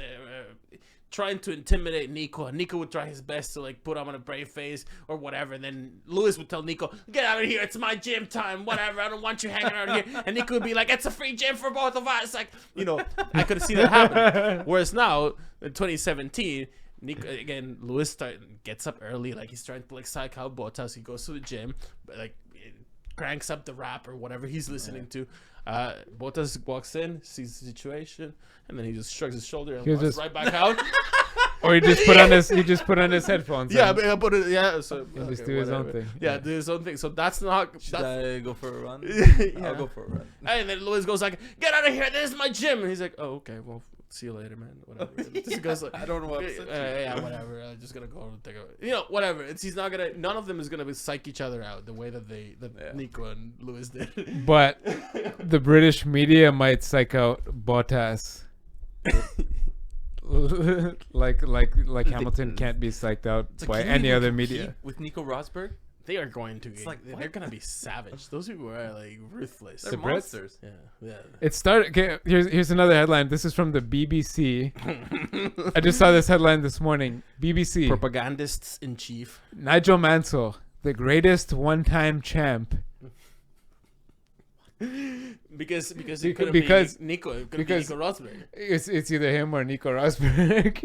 trying to intimidate Nico, and Nico would try his best to like put him on a brave face or whatever. And then Lewis would tell Nico, "Get out of here! It's my gym time. Whatever. I don't want you hanging out here." And Nico would be like, "It's a free gym for both of us." Like, you know, I could see that happen. Whereas now in 2017. Nico, again, Lewis gets up early, like he's trying to like psych out Bottas. He goes to the gym, but like cranks up the rap or whatever he's listening to. Bottas walks in, sees the situation, and then he just shrugs his shoulder and walks right back out. Or he just put on his headphones. Yeah, but he'll put it. Yeah, so and just do his own thing. Yeah, do his own thing. So that's not. Should I go for a run? Yeah. I'll go for a run. And then Lewis goes like, "Get out of here! This is my gym." And he's like, "Oh, okay, well." See you later, man. Whatever. Just goes like, I don't know what. Yeah, whatever. I'm just gonna go take a, whatever. He's not gonna. None of them is gonna psych each other out the way that Nico and Lewis did. But the British media might psych out Bottas. like Hamilton can't be psyched out by any other media. With Nico Rosberg. They are going to. They're gonna be savage. Those people are like ruthless. They're monsters. Yeah. It started. Okay, here's another headline. This is from the BBC. I just saw this headline this morning. BBC. Propagandists in chief. Nigel Mansell, the greatest one-time champ. Because Nico, it could be Nico Rosberg. It's either him or Nico Rosberg.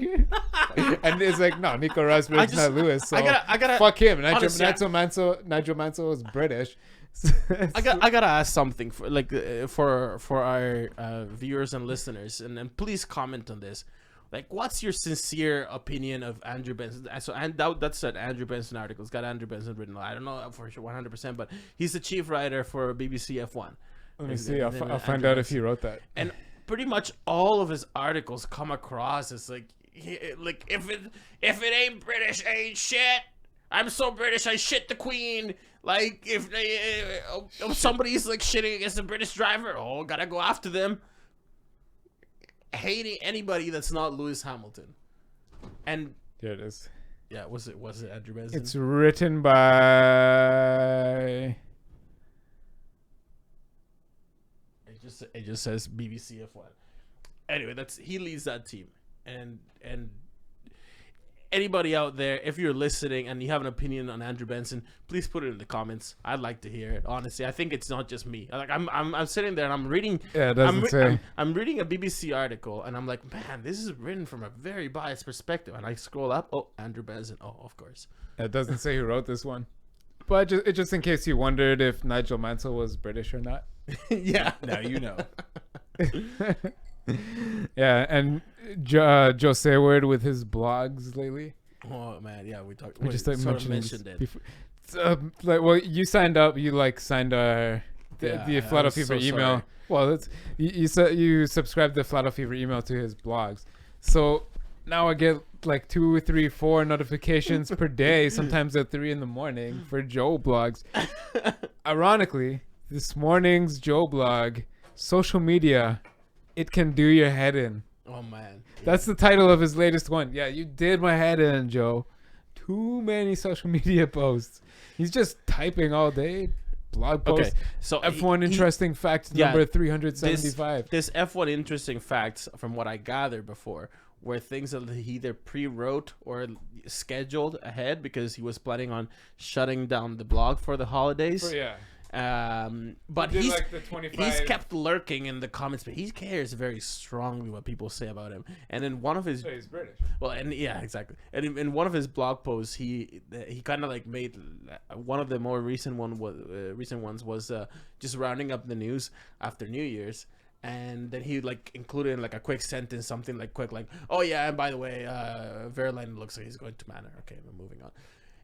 And it's like, no, Nico Rosberg's not Lewis. So I gotta fuck him. honestly, Nigel Mansell is British. I gotta ask something for our viewers and listeners, and please comment on this. Like, what's your sincere opinion of Andrew Benson? So, and that's an Andrew Benson article. It's got Andrew Benson written. I don't know for sure 100%, but he's the chief writer for BBC F1. Let me see. I'll find out if he wrote that. And pretty much all of his articles come across as like if it ain't British, ain't shit. I'm so British, I shit the Queen. Like if somebody's like shitting against a British driver, gotta go after them. Hating anybody that's not Lewis Hamilton. And here it is. Yeah, was it Andrew Benson? It's written by. It just says BBC F1. Anyway, he leads that team, and anybody out there, if you're listening and you have an opinion on Andrew Benson, please put it in the comments. I'd like to hear it. Honestly, I think it's not just me. Like I'm sitting there and I'm reading. Yeah, it doesn't say. I'm reading a BBC article and I'm like, man, this is written from a very biased perspective. And I scroll up. Oh, Andrew Benson. Oh, of course. It doesn't say who wrote this one. But just in case you wondered if Nigel Mansell was British or not. Yeah. Now you know. Yeah, and Joe Sayward with his blogs lately. Oh man, yeah, we talked. We just mentioned it. Before. Well, you signed up. You signed our the Flat Out Fever email. Sorry. Well, you subscribed the Flat Out Fever email to his blogs. So now I get like 2, 3, 4 notifications per day, sometimes at 3 a.m. for Joe blogs. Ironically, this morning's Joe blog, social media, it can do your head in. Oh man, that's the title of his latest one. Yeah, you did my head in, Joe. Too many social media posts. He's just typing all day. Blog posts. Okay, so F1 interesting fact number 375. This F1 interesting facts, from what I gathered before, were things that he either pre-wrote or scheduled ahead because he was planning on shutting down the blog for the holidays. Yeah. But he's kept lurking in the comments, but he cares very strongly what people say about him. And in one of his, he's British. Well, and yeah, exactly. And in one of his blog posts, he kind of like made one of the more recent ones was just rounding up the news after New Year's. And then he like included in like a quick sentence, something like oh yeah, and by the way, Verlaine looks like he's going to Manor. Okay, we're moving on.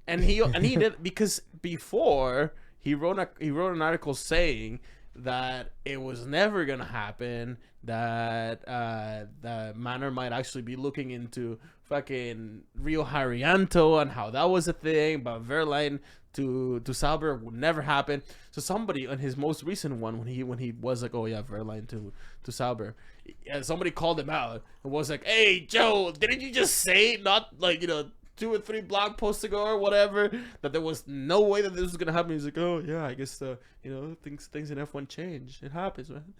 And he did, because before he wrote an article saying that it was never gonna happen, that the Manor might actually be looking into fucking Rio Haryanto and how that was a thing, but Verlaine to Sauber would never happen. So somebody on his most recent one, when he was like, oh yeah, Verlaine to Sauber, somebody called him out and was like, hey Joe, didn't you just say, not like 2 or 3 blog posts ago or whatever, that there was no way that this was gonna happen? He's like, oh yeah, I guess things in F1 change. It happens, man.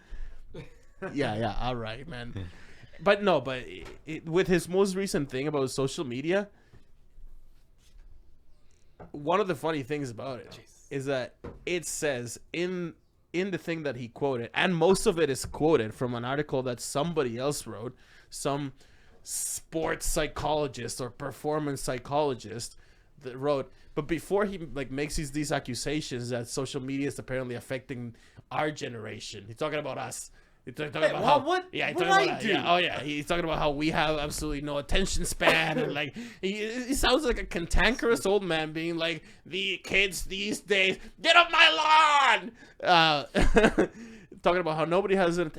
yeah, all right, man. But no, but with his most recent thing about social media, one of the funny things about it is that it says in the thing that he quoted, and most of it is quoted from an article that somebody else wrote, some sports psychologist or performance psychologist that wrote. But before he like makes these accusations that social media is apparently affecting our generation, he's talking about us. He's talking about how, what? Yeah, he's What talking I about do? yeah, oh yeah, he's talking about how we have absolutely no attention span, and like he sounds like a cantankerous old man being like, the kids these days, get off my lawn. Talking about how nobody has an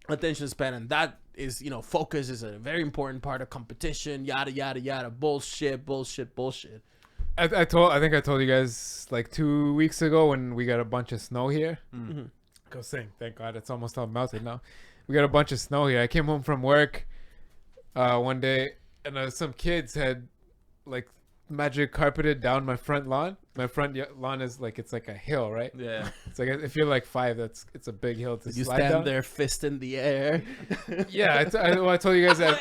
attention span, and that is, focus is a very important part of competition. Yada yada yada. Bullshit. I think I told you guys like 2 weeks ago when we got a bunch of snow here. Mm-hmm. Go sing. Thank God it's almost all melted now. We got a bunch of snow here. I came home from work one day, and some kids had like magic carpeted down my front lawn. My front lawn is like, it's like a hill, right? Yeah. It's like, if you're like 5, it's a big hill to You slide stand down. there, fist in the air. Yeah, I told you guys that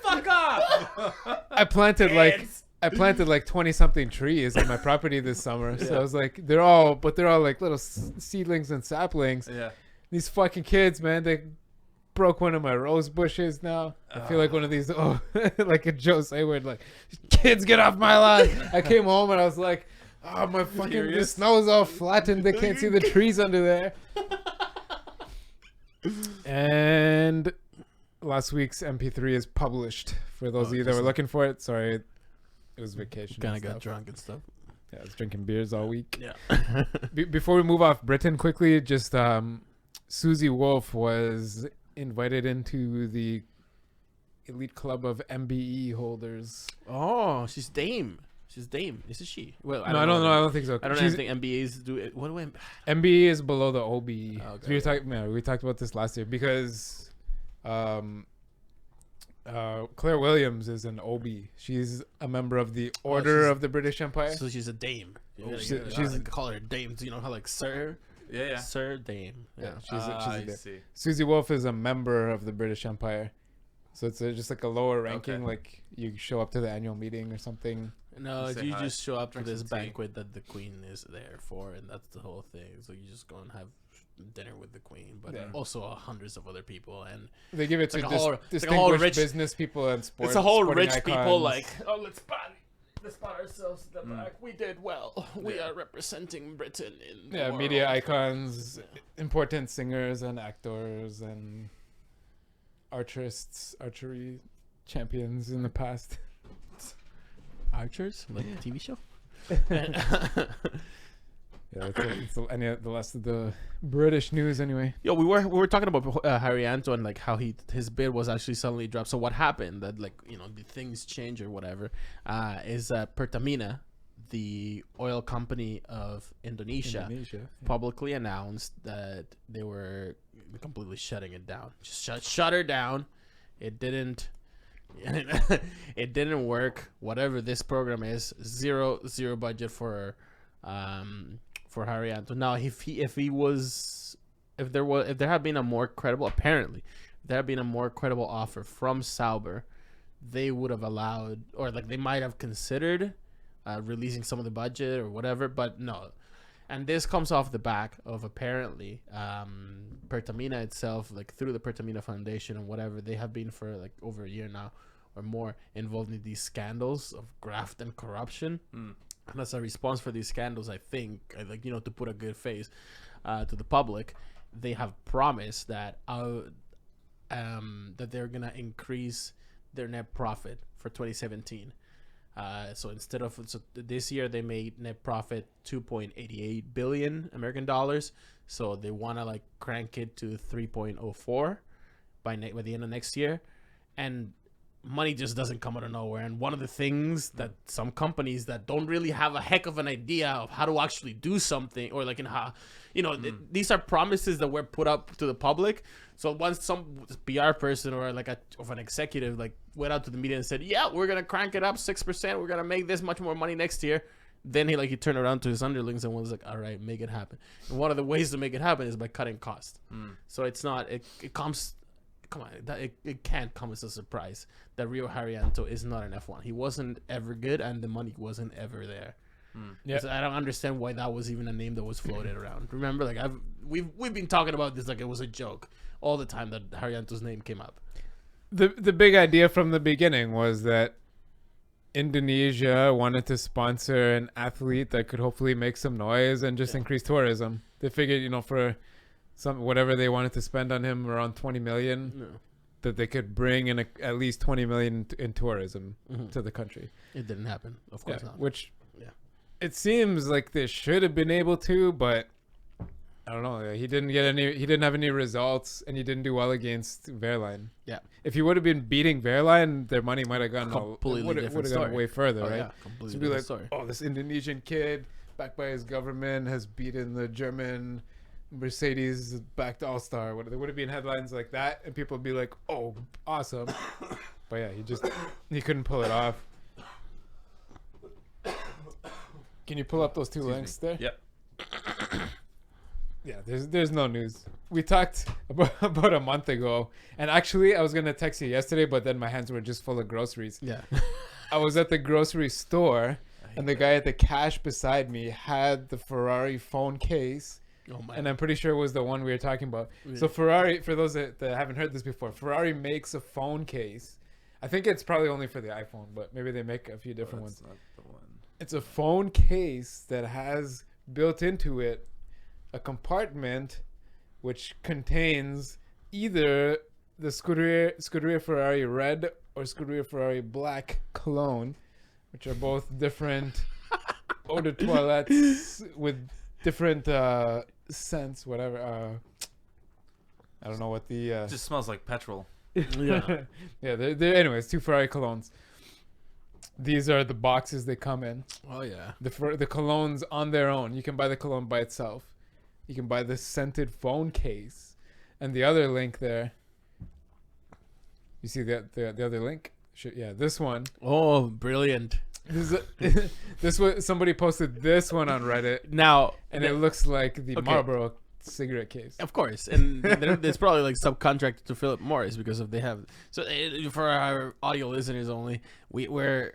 Fuck off! I planted like 20 something trees on my property this summer. So I was like, they're all like little seedlings and saplings. Yeah. These fucking kids, man, they broke one of my rose bushes now. I feel like one of these, like a Joe Sayward, like, kids, get off my lawn. I came home and I was like, oh, my fucking, the snow's all flattened. They can't see the trees under there. And last week's MP3 is published. For those of you that were looking for it, sorry, it was vacation. Kind of got drunk and stuff. Yeah, I was drinking beers all week. Yeah. Before we move off Britain quickly, just Susie Wolf was invited into the elite club of MBE holders. Oh, she's Dame. Isn't she? Well, I don't know. I don't think so. I don't think MBAs do it. What do MBE is below the OBE. Oh, okay. So we talked about this last year because Claire Williams is an OB. She's a member of the Order of the British Empire. So she's a Dame. She's call her Dame. You know how like Sir? Yeah. Sir Dame. Yeah. She's a Dame. see. Susie Wolf is a member of the British Empire. So it's just like a lower ranking, Okay. like you show up to the annual meeting or something. No, Say you hi. just show up to Drink this some tea. banquet that the Queen is there for, and that's the whole thing. So you just go and have dinner with the Queen, but also hundreds of other people, and They give it to like a whole- distinguished like a whole rich- business people and sports. it's a whole sporting rich people icons. like, oh, let's pat ourselves in the back. We did well. We are representing Britain in the world. media icons, important singers and actors and archery champions in the past. Archers, like a TV show. Yeah, it's the last of the British news anyway. Yo, we were talking about Harry Anto and like how his bid was actually suddenly dropped. So what happened? That like the things change or whatever. Is Pertamina, the oil company of Indonesia, publicly announced that they were completely shutting it down. Just shut her down. It didn't. It didn't work. Whatever this program is, zero budget for Harry Anto. Now, if there had been a more credible, apparently, if there had been a more credible offer from Sauber, they would have allowed, or like they might have considered releasing some of the budget or whatever, but no. And this comes off the back of apparently Pertamina itself, like through the Pertamina Foundation and whatever, they have been for like over a year now or more involved in these scandals of graft and corruption. And as a response for these scandals, I think, like, to put a good face to the public, they have promised that that they're gonna increase their net profit for 2017. So this year they made net profit 2.88 billion American dollars. So they want to like crank it to 3.04 by the end of next year, and money just doesn't come out of nowhere. And one of the things that some companies that don't really have a heck of an idea of how to actually do something, or like in how, these are promises that were put up to the public. So once some PR person or like of an executive like went out to the media and said, yeah, we're gonna crank it up 6%, we're gonna make this much more money next year, then he turned around to his underlings and was like, all right, make it happen. And one of the ways to make it happen is by cutting costs. So it's not, it comes come on, it can't come as a surprise that Rio Haryanto is not an F1. He wasn't ever good, and the money wasn't ever there. Yeah. So I don't understand why that was even a name that was floated around. Remember, like we've been talking about this like it was a joke all the time that Haryanto's name came up. The big idea from the beginning was that Indonesia wanted to sponsor an athlete that could hopefully make some noise and just increase tourism. They figured, for whatever they wanted to spend on him, around 20 million, that they could bring in at least 20 million in tourism to the country. It didn't happen, of course not. Which it seems like they should have been able to, but I don't know. He didn't have any results, and he didn't do well against Wehrlein. Yeah. If he would have been beating Wehrlein, their money might have gone completely different gone story. way further, right? Yeah, completely To be different like, story. oh, this Indonesian kid, backed by his government, has beaten the German Mercedes-backed All-Star. There would have been headlines like that, and people would be like, oh, awesome. But yeah, he couldn't pull it off. Can you pull up those two links there? Yep. Yeah, there's no news. We talked about a month ago, and actually I was gonna text you yesterday, but then my hands were just full of groceries. Yeah. I was at the grocery store, and the guy at the cash beside me had the Ferrari phone case, and I'm pretty sure it was the one we were talking about. Yeah. So Ferrari, for those that haven't heard this before, Ferrari makes a phone case. I think it's probably only for the iPhone, but maybe they make a few different ones. Not the one. It's a phone case that has built into it a compartment which contains either the Scuderia Ferrari Red or Scuderia Ferrari Black cologne, which are both different eau de toilettes with different scents, whatever. I don't know what the... It just smells like petrol. Yeah. Yeah, they're anyways, 2 Ferrari colognes. These are the boxes they come in. Oh, yeah. The colognes on their own. You can buy the cologne by itself. You can buy the scented phone case. And the other link there. You see the other link? This one. Oh, brilliant. This was somebody posted this one on Reddit. Now, and it looks like the Marlboro cigarette case. Of course. And it's probably like subcontracted to Philip Morris because if they have... So for our audio listeners only, we're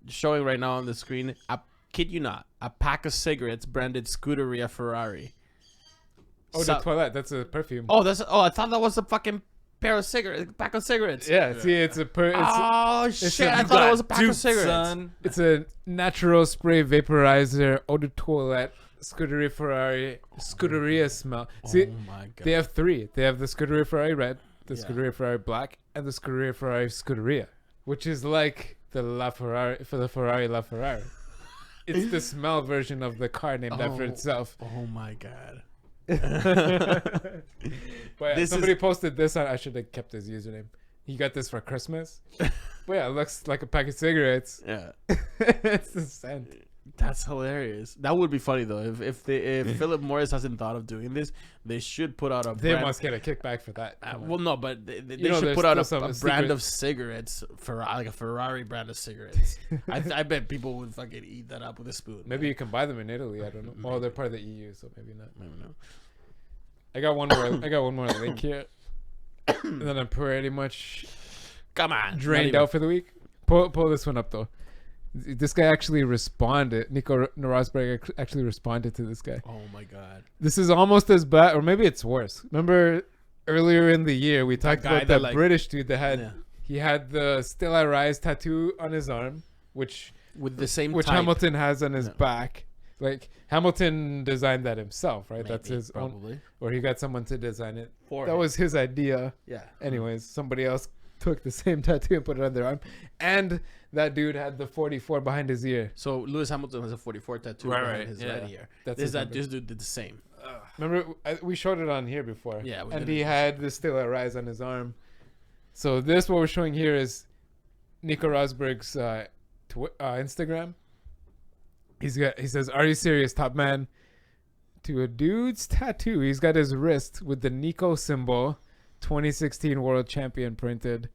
showing right now on the screen, I kid you not, a pack of cigarettes branded Scuderia Ferrari. Oh, the toilet. That's a perfume. Oh, I thought that was a fucking pack of cigarettes. Yeah, see, it's a shit! I thought it was a pack of cigarettes. Son. It's a natural spray vaporizer eau de toilette Scuderia Ferrari Scuderia smell. See, my God. They have 3. They have the Scuderia Ferrari Red, the Scuderia Ferrari Black, and the Scuderia Ferrari Scuderia, which is like the La Ferrari for the Ferrari La Ferrari. It's the smell version of the car named after itself. Oh my God. But somebody posted this on. I should have kept his username. He got this for Christmas. But yeah, it looks like a pack of cigarettes. Yeah. It's the scent. That's hilarious. That would be funny though. If Philip Morris hasn't thought of doing this, they should put out a They brand. must get a kickback for that. Well, no, but they should put out a brand of cigarettes for like a Ferrari brand of cigarettes. I bet people would fucking eat that up with a spoon. Maybe you can buy them in Italy. I don't know. Well, they're part of the EU, so maybe not. Maybe not. I got one more link here, and then I'm pretty much drained out for the week. Pull this one up though. This guy actually responded. Nico Rosberg actually responded to this guy. Oh my God. This is almost as bad, or maybe it's worse. Remember earlier in the year we talked about that British dude that had he had the Still I Rise tattoo on his arm, which Hamilton has on his back. Like Hamilton designed that himself, right? Maybe, that's his probably. own, or he got someone to design it. For that him. was his idea. Yeah. Anyways, somebody else took the same tattoo and put it on their arm, and that dude had the 44 behind his ear. So Lewis Hamilton has a 44 tattoo behind his right ear. This dude did the same. Remember, we showed it on here before. Yeah, and he had the Still I Rise on his arm. So what we're showing here is Nico Rosberg's Instagram. He says, "Are you serious, top man?" To a dude's tattoo. He's got his wrist with the Nico symbol, 2016 world champion printed.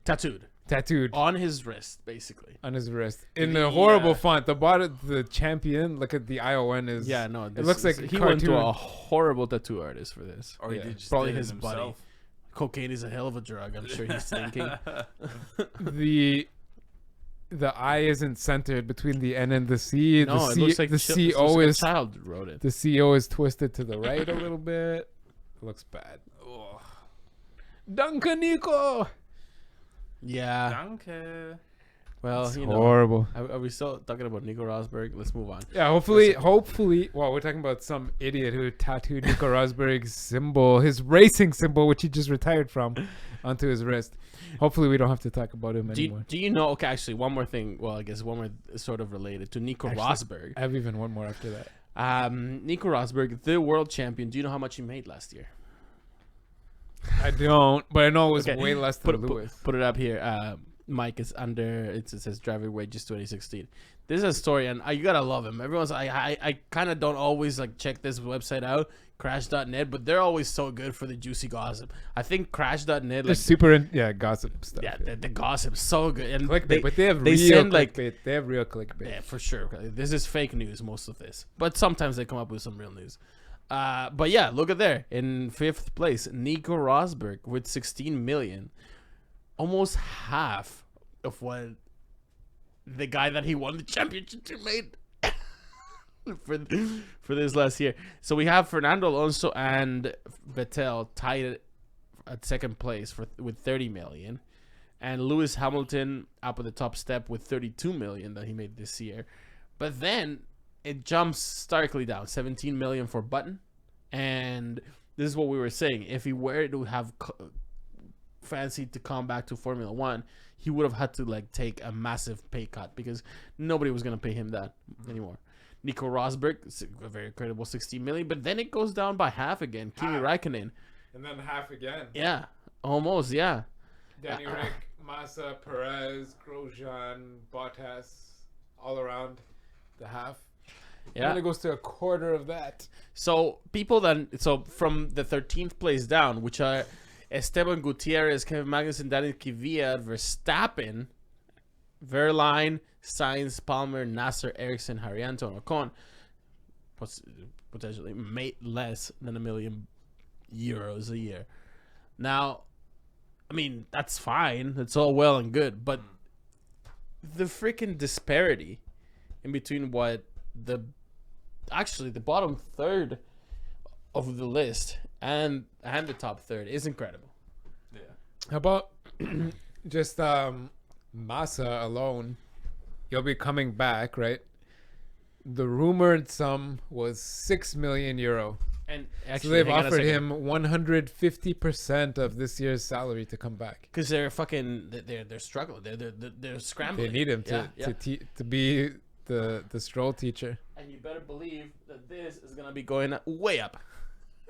Tattooed on his wrist, basically. On his wrist in a horrible font. The bottom, the champion. Look at the ION is. Yeah, no. It looks like he went to a horrible tattoo artist for this. Or he did just probably did his buddy. cocaine is a hell of a drug. I'm sure he's thinking. The I isn't centered between the N and the C. No, it looks like the it CO looks like a is child wrote it. the CO is twisted to the right a little bit. It looks bad. Oh. Danke, Nico. Yeah. Danke. Well, It's you know. horrible. Are we still talking about Nico Rosberg? Let's move on. Yeah, hopefully. Well, we're talking about some idiot who tattooed Nico Rosberg's symbol, his racing symbol, which he just retired from, onto his wrist. Hopefully, we don't have to talk about him anymore. Do you know? Okay, actually, one more thing. Well, I guess one more sort of related to Nico Rosberg. I have even one more after that. Nico Rosberg, the world champion. Do you know how much he made last year? I don't, but I know it was Okay. way less than Lewis. Put it up here. Mike is under. It says driver wages 2016. This is a story, and you gotta love him. Everyone's. I kind of don't always like check this website out, Crash.net, but they're always so good for the juicy gossip. I think Crash.net, They're like, super, gossip stuff. yeah, the gossip's so good. And Clickbait, but they have they real send, like- clickbait. They have real clickbait. yeah, for sure. This is fake news, most of this, but sometimes they come up with some real news. But yeah, look at there in 5th place, Nico Rosberg with 16 million, almost half of what the guy that he won the championship to made for this last year. So we have Fernando Alonso and Vettel tied at 2nd place with 30 million, and Lewis Hamilton up at the top step with 32 million that he made this year. But then it jumps starkly down, 17 million for Button. And this is what we were saying. If he were to have fancied to come back to Formula One, he would have had to like take a massive pay cut because nobody was going to pay him that anymore. Nico Rosberg, a very credible 16 million, but then it goes down by half again. Kimi Räikkönen. And then half again. Yeah, almost, yeah. Danny Rick, Massa, Perez, Grosjean, Bottas, all around the half. Yeah. And then it goes to a quarter of that. So from the 13th place down, which are Esteban Gutierrez, Kevin Magnussen, Daniel Kvyat, Verstappen, Verline, Sainz, Palmer, Nasser, Ericsson, Haryanto, and Ocon, potentially made less than €1 million a year. Now, I mean, that's fine. It's all well and good. But the freaking disparity in between what the bottom third of the list and the top third is incredible. Yeah. How about just Massa alone? He'll be coming back, right? The rumored sum was €6 million. And So actually, they've offered him 150% of this year's salary to come back. because they're struggling. They're scrambling. They need him Yeah. to be the Stroll teacher. And you better believe that this is gonna be going way up.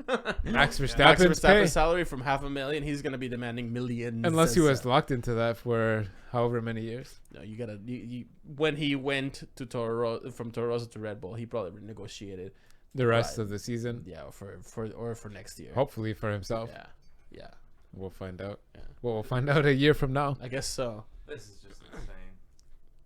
Max Max Verstappen's pay. Verstappen's salary from $500,000, he's gonna be demanding millions. Unless he was locked into that for however many years. No, you gotta. When he went to from Toro Rosso to Red Bull, he probably negotiated. The rest Right. of the season. Yeah, for next year. Hopefully for himself. Yeah. We'll find out. Yeah. Well, we'll find out a year from now. I guess so. This is just insane.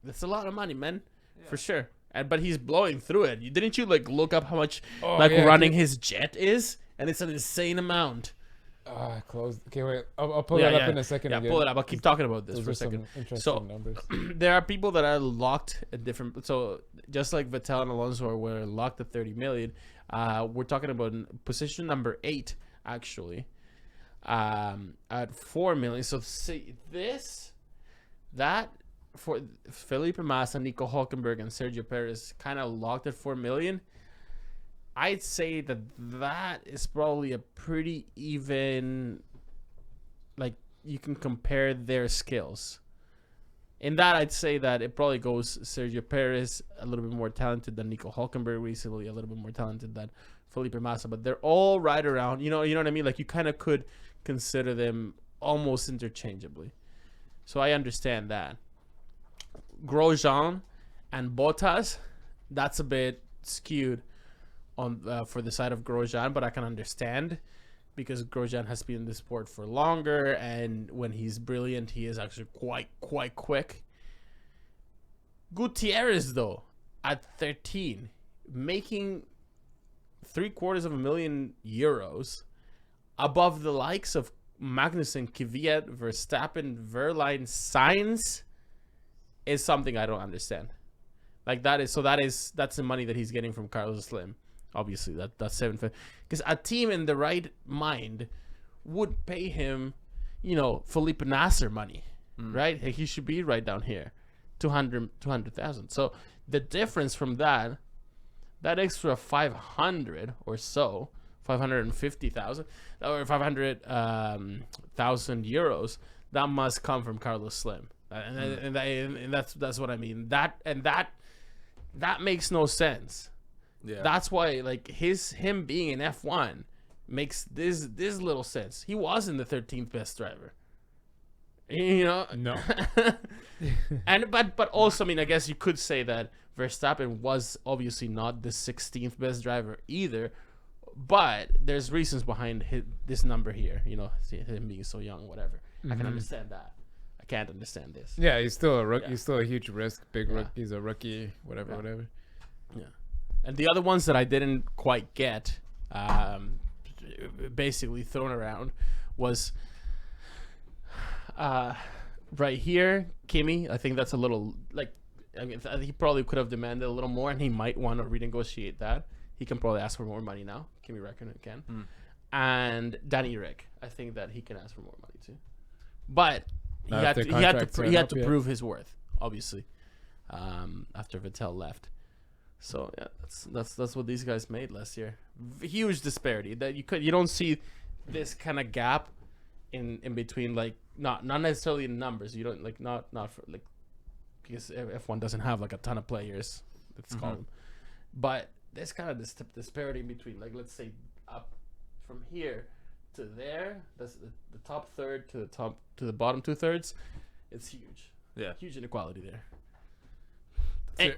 That's a lot of money, man, Yeah. for sure. But he's blowing through it. Didn't you like look up how much Oh, running his jet is? And it's an insane amount. Closed. Okay, wait. I'll pull that up in a second. Yeah, again. pull it up. I'll keep talking about this Those for a are some second. interesting So- numbers. There are people that are locked at different. So just like Vettel and Alonso were locked at 30 million, we're talking about position number 8 actually, at 4 million. So see that for Felipe Massa, Nico Hülkenberg, and Sergio Perez kind of locked at 4 million. I'd say that is probably a pretty even. Like you can compare their skills. In that, I'd say that it probably goes Sergio Perez, a little bit more talented than Nico Hülkenberg recently, a little bit more talented than Felipe Massa, but they're all right around. You know what I mean? Like you kind of could consider them almost interchangeably. So I understand that. Grosjean and Bottas, that's a bit skewed on for the side of Grosjean, but I can understand because Grosjean has been in the sport for longer, and when he's brilliant, he is actually quite quick. Gutierrez, though, at 13, making €750,000 above the likes of Magnussen, Kvyat, Verstappen, Verline, Sainz is something I don't understand. Like that's the money that he's getting from Carlos Slim. Obviously, that's 750. Because a team in the right mind would pay him, Felipe Nasser money, right? Like, he should be right down here, 200,000. So the difference from that extra 500 or so, 550,000 or 500,000 euros, that must come from Carlos Slim, and that's what I mean. That makes no sense. Yeah. That's why, like, him being in F1 makes this little sense. He wasn't the 13th best driver. No. but also, I mean, I guess you could say that Verstappen was obviously not the 16th best driver either, but there's reasons behind this number here. Him being so young, whatever. I can understand that. I can't understand this. Yeah, he's still a rookie. Yeah. He's still a huge risk. Rookie. He's a rookie. Whatever. Yeah. And the other ones that I didn't quite get, basically thrown around, was right here, Kimi. I think that's a little, like, I mean, he probably could have demanded a little more, and he might want to renegotiate that. He can probably ask for more money now. Kimi Räikkönen can. And Danny Rick, I think that he can ask for more money too. But he had to prove his worth, obviously, after Vettel left. So yeah, that's what these guys made last year. Huge disparity that you don't see this kind of gap in between, like not necessarily in numbers. You don't, like, not for, like, because F1 doesn't have like a ton of players. Let's call them, but there's kind of this disparity in between, like, let's say up from here to there. That's the top third to the bottom 2/3. It's huge. Yeah, huge inequality there. And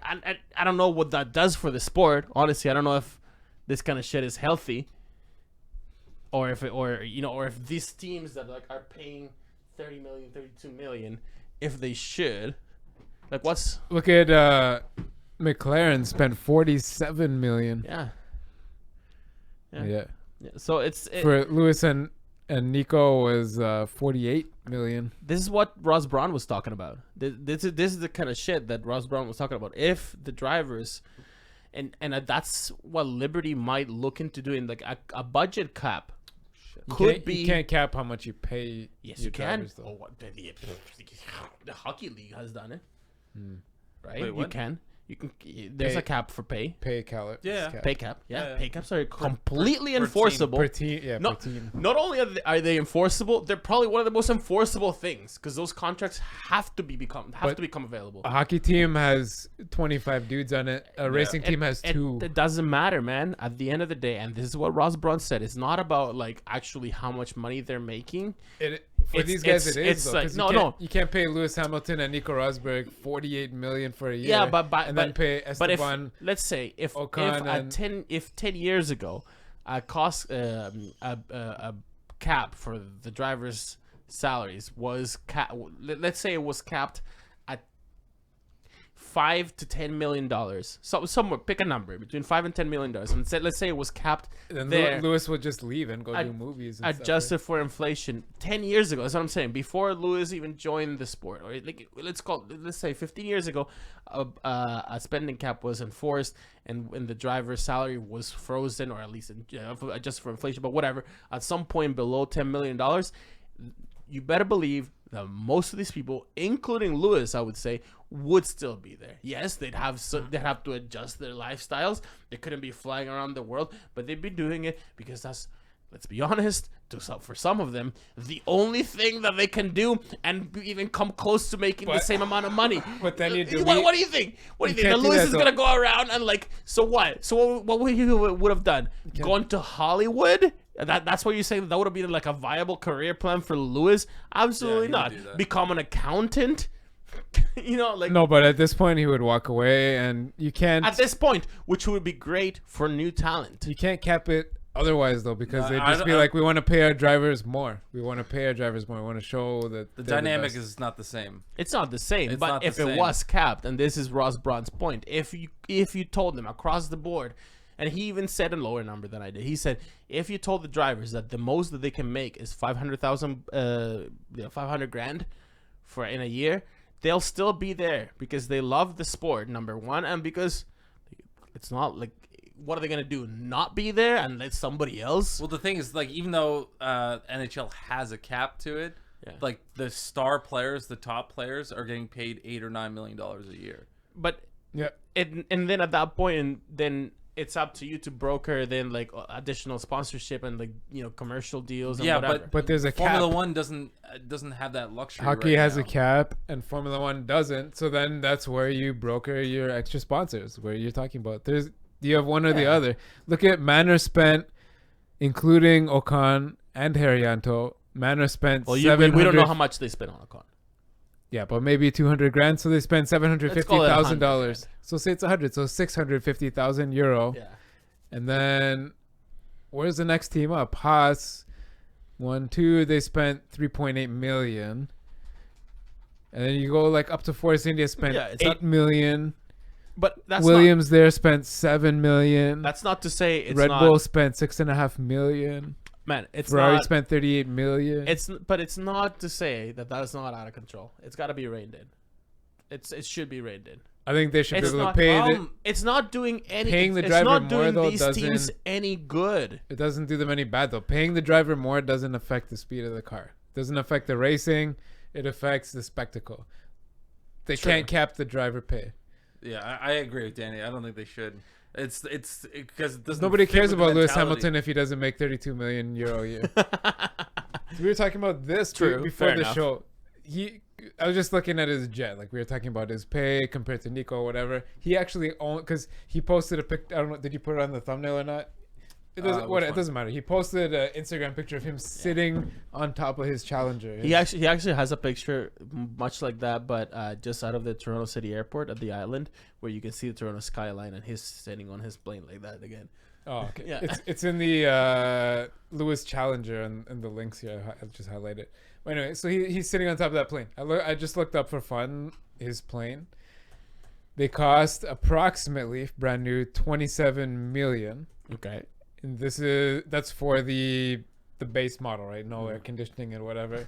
I don't know what that does for the sport. Honestly, I don't know if this kind of shit is healthy, or if these teams that, like, are paying 30 million, 32 million, if they should, like, look at McLaren spent 47 million. Yeah. So for Lewis and Nico was 48 million. This is what Ross Brawn was talking about. This is the kind of shit that Ross Brawn was talking about. If the drivers, and that's what Liberty might look into doing, like a budget cap. You can't cap how much you pay. Yes, your you can. drivers, though. The Hockey League has done it, right? Wait, what? You can. There's a cap for pay. Pay cap. Yeah. Pay cap. Yeah. Yeah. Pay caps are completely per enforceable. Per team. Yeah, No, per team. not only are they enforceable, they're probably one of the most enforceable things, because those contracts have to become available. A hockey team has 25 dudes on it. A racing team has 2. It doesn't matter, man. At the end of the day, and this is what Ross Brawn said, it's not about, like, actually how much money they're making. These guys, it is. It's though, like, you can't pay Lewis Hamilton and Nico Rosberg 48 million for a year. Yeah, but then pay but if, Esteban. let's say if Ocon 10 years ago, a cap for the drivers' salaries was let's say it was capped at $5 to $10 million. So somewhere, pick a number between $5 and $10 million, and let's say it was capped. Then there, Lewis would just leave and go do movies. And adjusted for inflation 10 years ago. That's what I'm saying. Before Lewis even joined the sport, or like let's say 15 years ago, a spending cap was enforced, and the driver's salary was frozen, or at least adjusted for inflation. But whatever, at some point below $10 million, you better believe that most of these people, including Lewis, I would say, would still be there. Yes, they'd have to adjust their lifestyles. They couldn't be flying around the world, but they'd be doing it because that's, let's be honest, for some of them, the only thing that they can do and even come close to making the same amount of money. But then you do. What do you think? What do you think? That Lewis is gonna go around and, like, so what? So what would have done? Gone to Hollywood? That's what you're saying? That would have been like a viable career plan for Lewis? Absolutely not. Become an accountant? No, but at this point he would walk away, and you can't. At this point, which would be great for new talent. You can't cap it otherwise, though, because they'd just be like, we want to pay our drivers more. We want to pay our drivers more. We want to show that the dynamic is not the same. It's not the same. But if it was capped, and this is Ross Brawn's point, if you told them across the board, And he even said a lower number than I did. He said, if you told the drivers that the most that they can make is 500 grand for in a year, they'll still be there because they love the sport, number one, and because it's not like, what are they gonna do? Not be there and let somebody else? Well, the thing is, like, even though NHL has a cap to it, like the star players, the top players, are getting paid $8 or $9 million a year. But and then at that point, and then it's up to you to broker then like additional sponsorship and like commercial deals and whatever. but there's a Formula cap. One doesn't have that luxury. Hockey right has now. a cap and Formula One doesn't. So then that's where you broker your extra sponsors, where you're talking about. You have one or the other. Look at Manor spent, including Ocon and Herianto. Manor spent we don't know how much they spent on a con. Yeah, but maybe 200 grand. So they spend $750,000. So say it's 100. So 650,000 euro. Yeah. And then where's the next team up? Haas, 1, 2. They spent 3.8 million. And then you go like up to Force India spent 8 million. But that's Williams there spent 7 million. That's not to say it's Red Bull spent 6.5 million. Man, it's Ferrari not, spent 38 million. But it's not to say that is not out of control. It's got to be reined in. It should be reined in. I think they should be able to not, pay. It's not doing any. Paying the it's driver not more doing though these teams any good. It doesn't do them any bad though. Paying the driver more doesn't affect the speed of the car. Doesn't affect the racing. It affects the spectacle. They can't cap the driver pay. Yeah, I agree with Danny. I don't think they should. It's because it doesn't. Nobody cares fit with about the Lewis mentality. Hamilton if he doesn't make 32 million euro a year. We were talking about this before fair the enough. show. I was just looking at his jet. Like we were talking about his pay compared to Nico or whatever. He actually owned, because he posted a pic. I don't know. Did you put it on the thumbnail or not? It doesn't. It doesn't matter. He posted an Instagram picture of him sitting on top of his Challenger. He actually has a picture much like that, but just out of the Toronto City Airport at the island, where you can see the Toronto skyline, and he's sitting on his plane like that again. Oh, okay. Yeah. It's in the Lewis Challenger and the links here. I'll just highlight it. But anyway, so he's sitting on top of that plane. I just looked up for fun his plane. They cost approximately brand new 27 million. Okay. And that's for the base model, right? No air conditioning and whatever.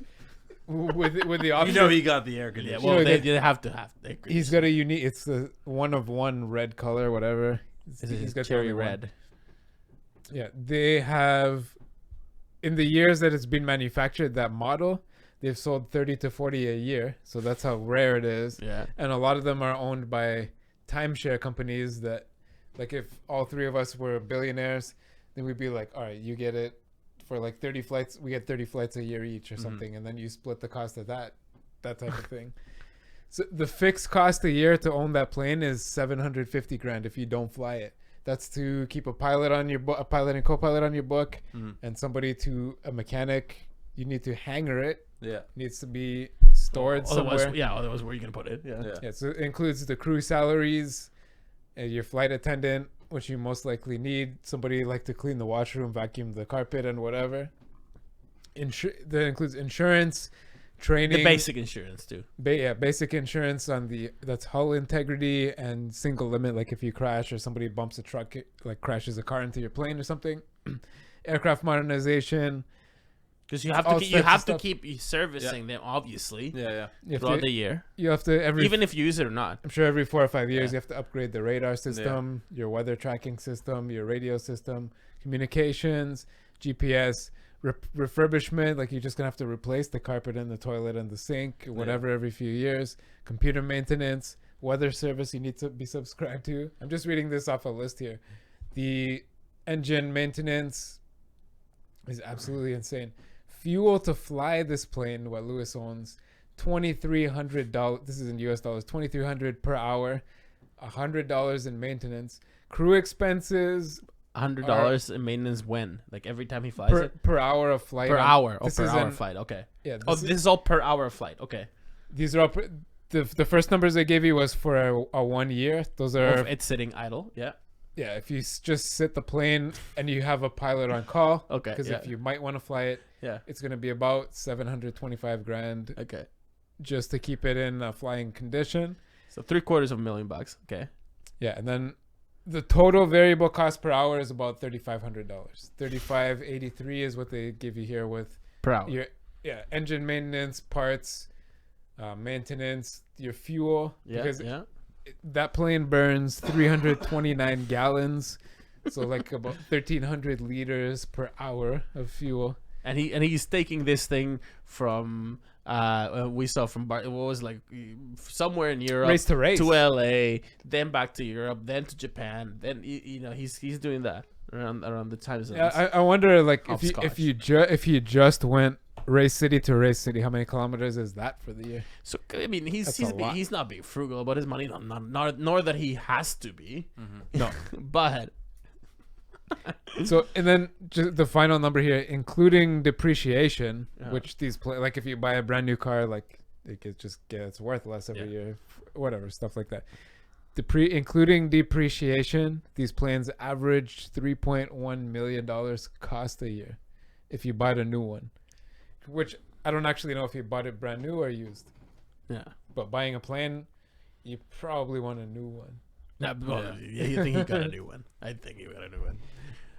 with the option. He got the air Yeah, conditioning. well, they have to have. He's got a unique. It's the one of one red color, whatever. He's got the cherry only one. red. Yeah, they have, in the years that it's been manufactured, that model, they've sold 30 to 40 a year. So that's how rare it is. Yeah. And a lot of them are owned by timeshare companies that, like, if all three of us were billionaires, then we'd be like, all right, you get it for like 30 flights. We get 30 flights a year each or something. And then you split the cost of that type of thing. So the fixed cost a year to own that plane is 750 grand if you don't fly it. That's to keep a pilot on your book, a pilot and co-pilot on your book, and a mechanic. You need to hangar it. Yeah. Needs to be stored somewhere. Otherwise, where are you gonna put it? Yeah. So it includes the crew salaries, your flight attendant, which you most likely need. Somebody like to clean the washroom, vacuum the carpet, and whatever. That includes insurance, training, The basic insurance too. basic insurance that's hull integrity and single limit, like if you crash or somebody bumps a truck, like crashes a car into your plane or something. Aircraft modernization, Because you have to keep servicing them, obviously. Yeah. Throughout the year, you have to even if you use it or not. I'm sure every 4 or 5 years you have to upgrade the radar system, your weather tracking system, your radio system, communications, GPS, refurbishment. Like you're just gonna have to replace the carpet and the toilet and the sink, whatever, every few years. Computer maintenance, weather service you need to be subscribed to. I'm just reading this off a list here. The engine maintenance is absolutely insane. Fuel to fly this plane, what Lewis owns, $2,300. This is in US dollars. $2,300 per hour. $100 in maintenance. Crew expenses. $100 in maintenance when? Like every time he flies it? Per hour of flight. Per hour. This Per is hour flight. Okay. Yeah. This is all per hour flight. Okay. These are all. The first numbers I gave you was for a 1 year. Those are. It's sitting idle. Yeah. Yeah. If you just sit the plane and you have a pilot on call. Okay. Because if you might want to fly it. Yeah. It's going to be about 725 grand. Okay. Just to keep it in flying condition. So $750,000 bucks. Okay. Yeah, and then The total variable cost per hour is about $3,500. $3,583 is what they give you here with per hour. your engine maintenance, parts, maintenance, your fuel. Because that plane burns 329 gallons, so like about 1,300 liters per hour of fuel. And he's taking this thing from we saw from what was like somewhere in Europe, race to race, to LA, then back to Europe, then to Japan, then he's doing that around the time zones. Yeah, I wonder like if you just went race city to race city, how many kilometers is that for the year? So I mean, he's not being frugal about his money, nor that he has to be. Mm-hmm. No, but. So and then just the final number here, including depreciation, which these like if you buy a brand new car, like it just gets worth less every year, whatever stuff like that. Including depreciation, these planes averaged $3.1 million cost a year if you bought a new one, which I don't actually know if you bought it brand new or used. Yeah, but buying a plane, you probably want a new one. You think he got a new one? I think he got a new one.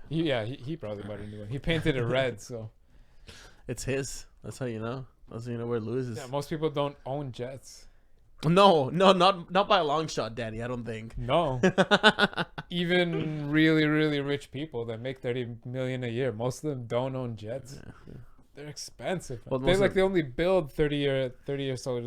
He probably bought a new one. He painted it red, so it's his. That's how you know. That's how you know where Lewis is. Yeah, most people don't own jets. No, not by a long shot, Danny. I don't think. No, even really, really rich people that make $30 million a year, most of them don't own jets. Yeah. They're expensive. Well, they only build 30 or so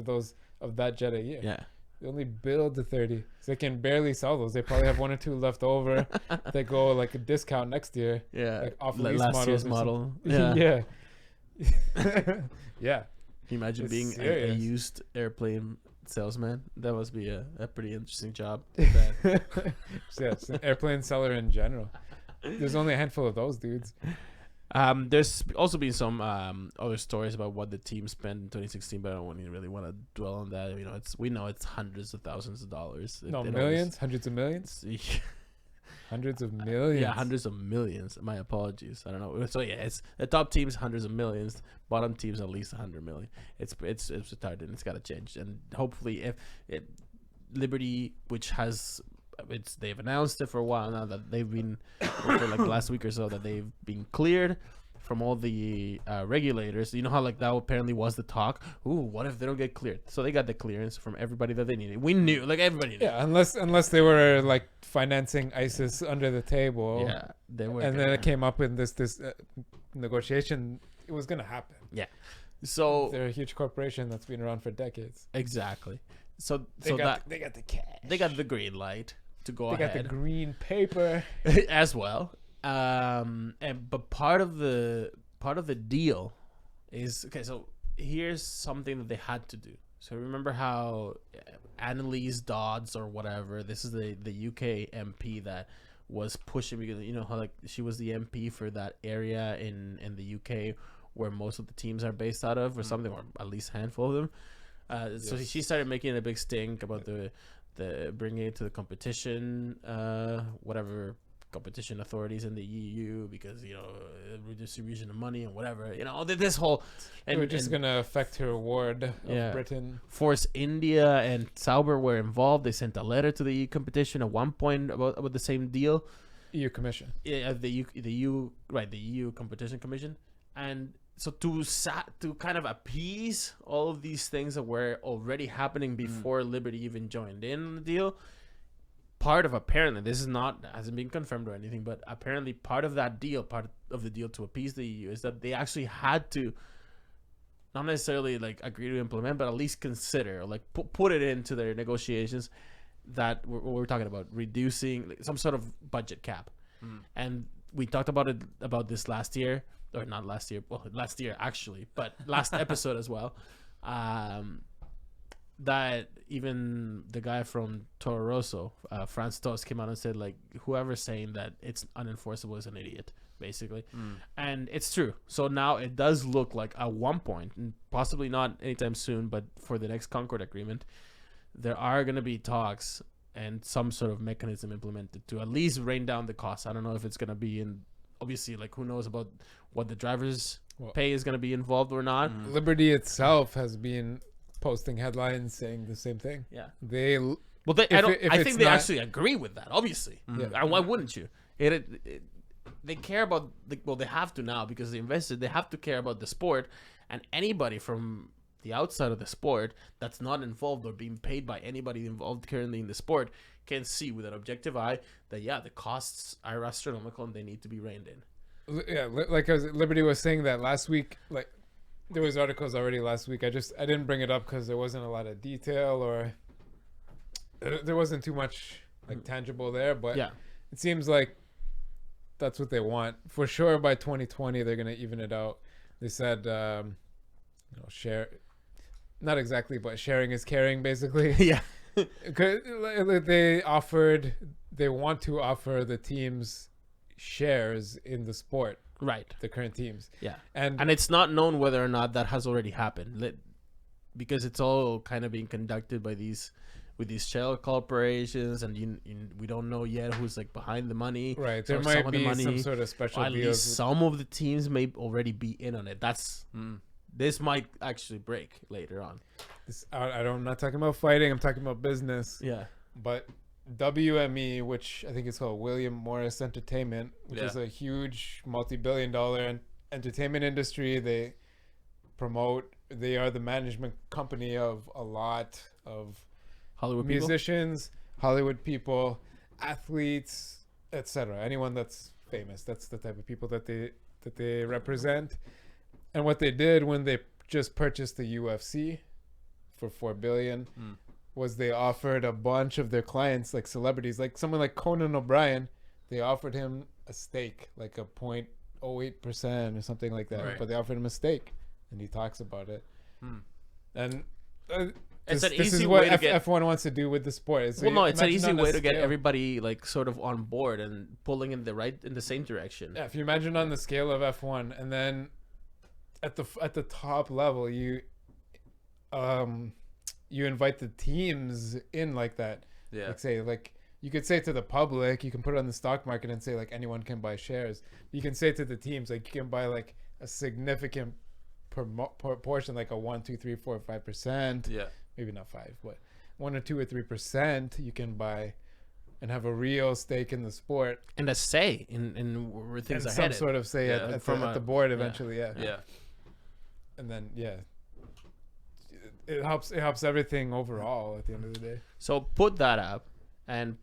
of that jet a year. Yeah. They only build the 30, so they can barely sell those. They probably have one or two left over. They go like a discount next year. Yeah, like off last year's model. Yeah, yeah. Yeah. Can you imagine being a used airplane salesman? That must be a pretty interesting job. Yeah, it's an airplane seller in general. There's only a handful of those dudes. There's also been some other stories about what the team spent in 2016, but I don't really want to dwell on that. We know it's hundreds of thousands of dollars. No, millions, hundreds of millions. Hundreds of millions. Yeah, hundreds of millions. My apologies. I don't know. So yeah, it's the top teams hundreds of millions, bottom teams at least 100 million. It's retarded. And it's got to change, and hopefully if Liberty, which has. They've announced it for a while now that they've been for like last week or so that they've been cleared from all the regulators. You know how like that apparently was the talk. Ooh, what if they don't get cleared? So they got the clearance from everybody that they needed. We knew, like everybody knew. Yeah, unless they were like financing ISIS under the table. Yeah, they were. And then it came up in this negotiation. It was gonna happen. Yeah. So they're a huge corporation that's been around for decades. Exactly. So they got the cash. They got the green light to go ahead. They got the green paper as well. But part of the deal is okay. So here's something that they had to do. So remember how Annalise Dodds or whatever, this is the UK MP that was pushing, because you know how like she was the MP for that area in the UK where most of the teams are based out of, or something, or at least a handful of them. So she started making a big stink about the bringing it to the competition, whatever competition authorities in the EU, because redistribution of money and whatever, this whole, and we're just gonna affect her award of Britain. Force India and Sauber were involved. They sent a letter to the EU competition at one point about the same deal. EU Commission. Yeah, the EU Competition Commission. And so to kind of appease all of these things that were already happening before Liberty even joined in the deal, apparently this hasn't been confirmed or anything, but apparently part of the deal to appease the EU is that they actually had to not necessarily like agree to implement, but at least consider, like put it into their negotiations that we're talking about reducing like, some sort of budget cap. And we talked about this last year. Or not last year, well, last year actually, but last episode as well. That even the guy from Toro Rosso, Franz Tost, came out and said, like, whoever's saying that it's unenforceable is an idiot, basically. And it's true. So now it does look like at one point, and possibly not anytime soon, but for the next Concord Agreement, there are going to be talks and some sort of mechanism implemented to at least rein down the costs. I don't know if it's going to be in. Obviously, like, who knows about what the drivers' pay is going to be involved or not. Liberty itself has been posting headlines saying the same thing. Yeah. They Well, I it's think they not- actually agree with that. Obviously, why wouldn't you? They care about they have to now because they invested. They have to care about the sport, and anybody from the outside of the sport that's not involved or being paid by anybody involved currently in the sport can see with an objective eye that the costs are astronomical and they need to be reined in. Yeah, like Liberty was saying that last week. Like there was articles already last week. I didn't bring it up because there wasn't a lot of detail or there wasn't too much like tangible there. But it seems like that's what they want for sure. By 2020, they're gonna even it out. They said, share. Not exactly, but sharing is caring, basically. Yeah. Because they want to offer the teams shares in the sport, right? The current teams. Yeah. And it's not known whether or not that has already happened, because it's all kind of being conducted by these shell corporations, and we don't know yet who's like behind the money. Right. There might be some sort of special at deals. least some of the teams may already be in on it. This might actually break later on. I'm not talking about fighting. I'm talking about business. Yeah. But WME, which I think is called William Morris Entertainment, which is a huge multi-billion-dollar entertainment industry. They are the management company of a lot of Hollywood musicians, Hollywood people, athletes, etc. Anyone that's famous. That's the type of people that they represent. And what they did when they just purchased the UFC for $4 billion was they offered a bunch of their clients, like celebrities, like someone like Conan O'Brien. They offered him a stake, like a 0.08% or something like that. Right. But they offered him a stake, and he talks about it. And this is what F1 wants to do with the sport. It's an easy way to get everybody like sort of on board and pulling in the same direction. Yeah, if you imagine on the scale of F1, and then at the top level, you invite the teams in like that. Yeah. Like say, like you could say to the public, you can put it on the stock market and say like anyone can buy shares. You can say to the teams like you can buy like a significant portion, like a 1, 2, 3, 4, 5%. Yeah. Maybe not 5, but 1 or 2 or 3% you can buy and have a real stake in the sport and a say in where things are headed. Some sort of say at the board eventually. Yeah. And then it helps everything overall at the end of the day. So put that up and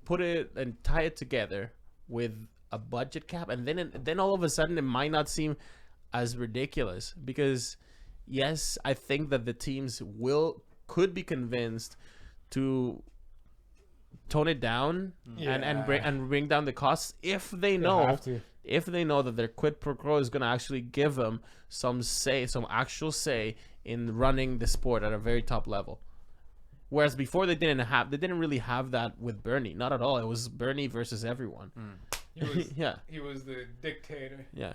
tie it together with a budget cap, and then all of a sudden it might not seem as ridiculous, because yes, I think that the teams could be convinced to tone it down and bring down the costs if they know that their quid pro quo is going to actually give them some actual say in running the sport at a very top level. Whereas before they didn't really have that with Bernie, not at all. It was Bernie versus everyone. He was the dictator. Yeah.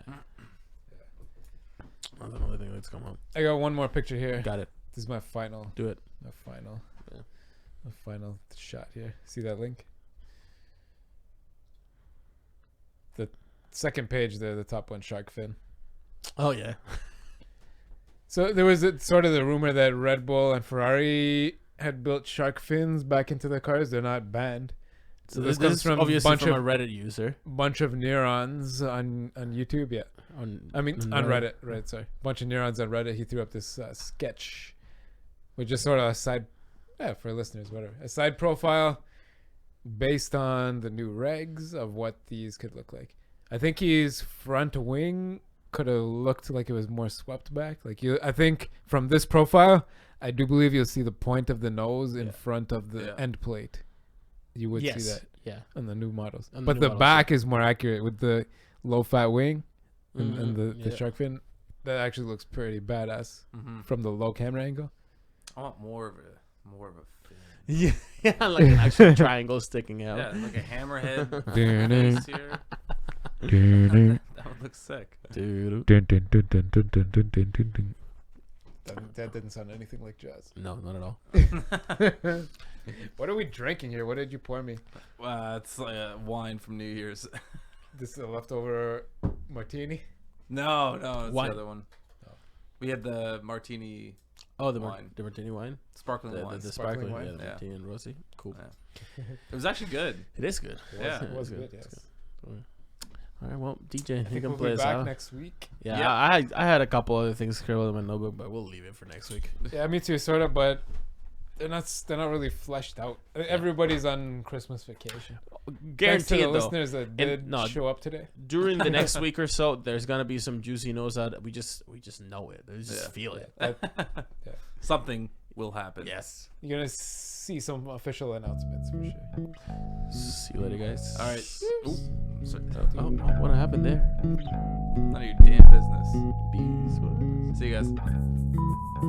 That's another thing that's come up. I got one more picture here. Got it. This is my final. Do it. My final shot here. See that link? The second page there, the top one, shark fin. Oh yeah. So there was sort of the rumor that Red Bull and Ferrari had built shark fins back into their cars. They're not banned. So this comes from obviously from a Reddit user. Bunch of neurons on YouTube. Yeah. On Reddit. Reddit. Sorry. Bunch of neurons on Reddit. He threw up this sketch, which is sort of a side. Yeah, for listeners, whatever. A side profile based on the new regs of what these could look like. I think his front wing could have looked like it was more swept back. I think from this profile, I do believe you'll see the point of the nose in front of the end plate. You would see that on the new models. But the back is more accurate with the low fat wing and the shark fin. That actually looks pretty badass from the low camera angle. I want more of a fin. Yeah, like an actual triangle sticking out. Yeah, like a hammerhead. That would look sick. That didn't sound anything like jazz. No, not at all. What are we drinking here? What did you pour me? It's like wine from New Year's. This is a leftover martini? No, it's the other one. Oh. We had the martini. Oh, the wine. the martini wine, Sparkling wine. the Sparkling sparkling wine? yeah, the Yeah. martini and rosy. Cool. Yeah. It was actually good. It is good. Yeah. It was It's good. It's Yes. All right, well, DJ, I you think can we'll play be us back out. next week. Yeah, Yeah. I had a couple other things scribbled in my notebook, but we'll leave it for next week. Yeah, me too, sort of, but they're not really fleshed out. Everybody's on Christmas vacation. Thanks to Guarantee the it though. listeners that did no, show up today. During the next week or so, there's gonna be some juicy news out. We just know it. We just Yeah. feel it. Something will happen. Yes. You're gonna see some official announcements for sure. See you later, guys. All right. Ooh, sorry. Oh, what happened there? None of your damn business. Bees. See you guys.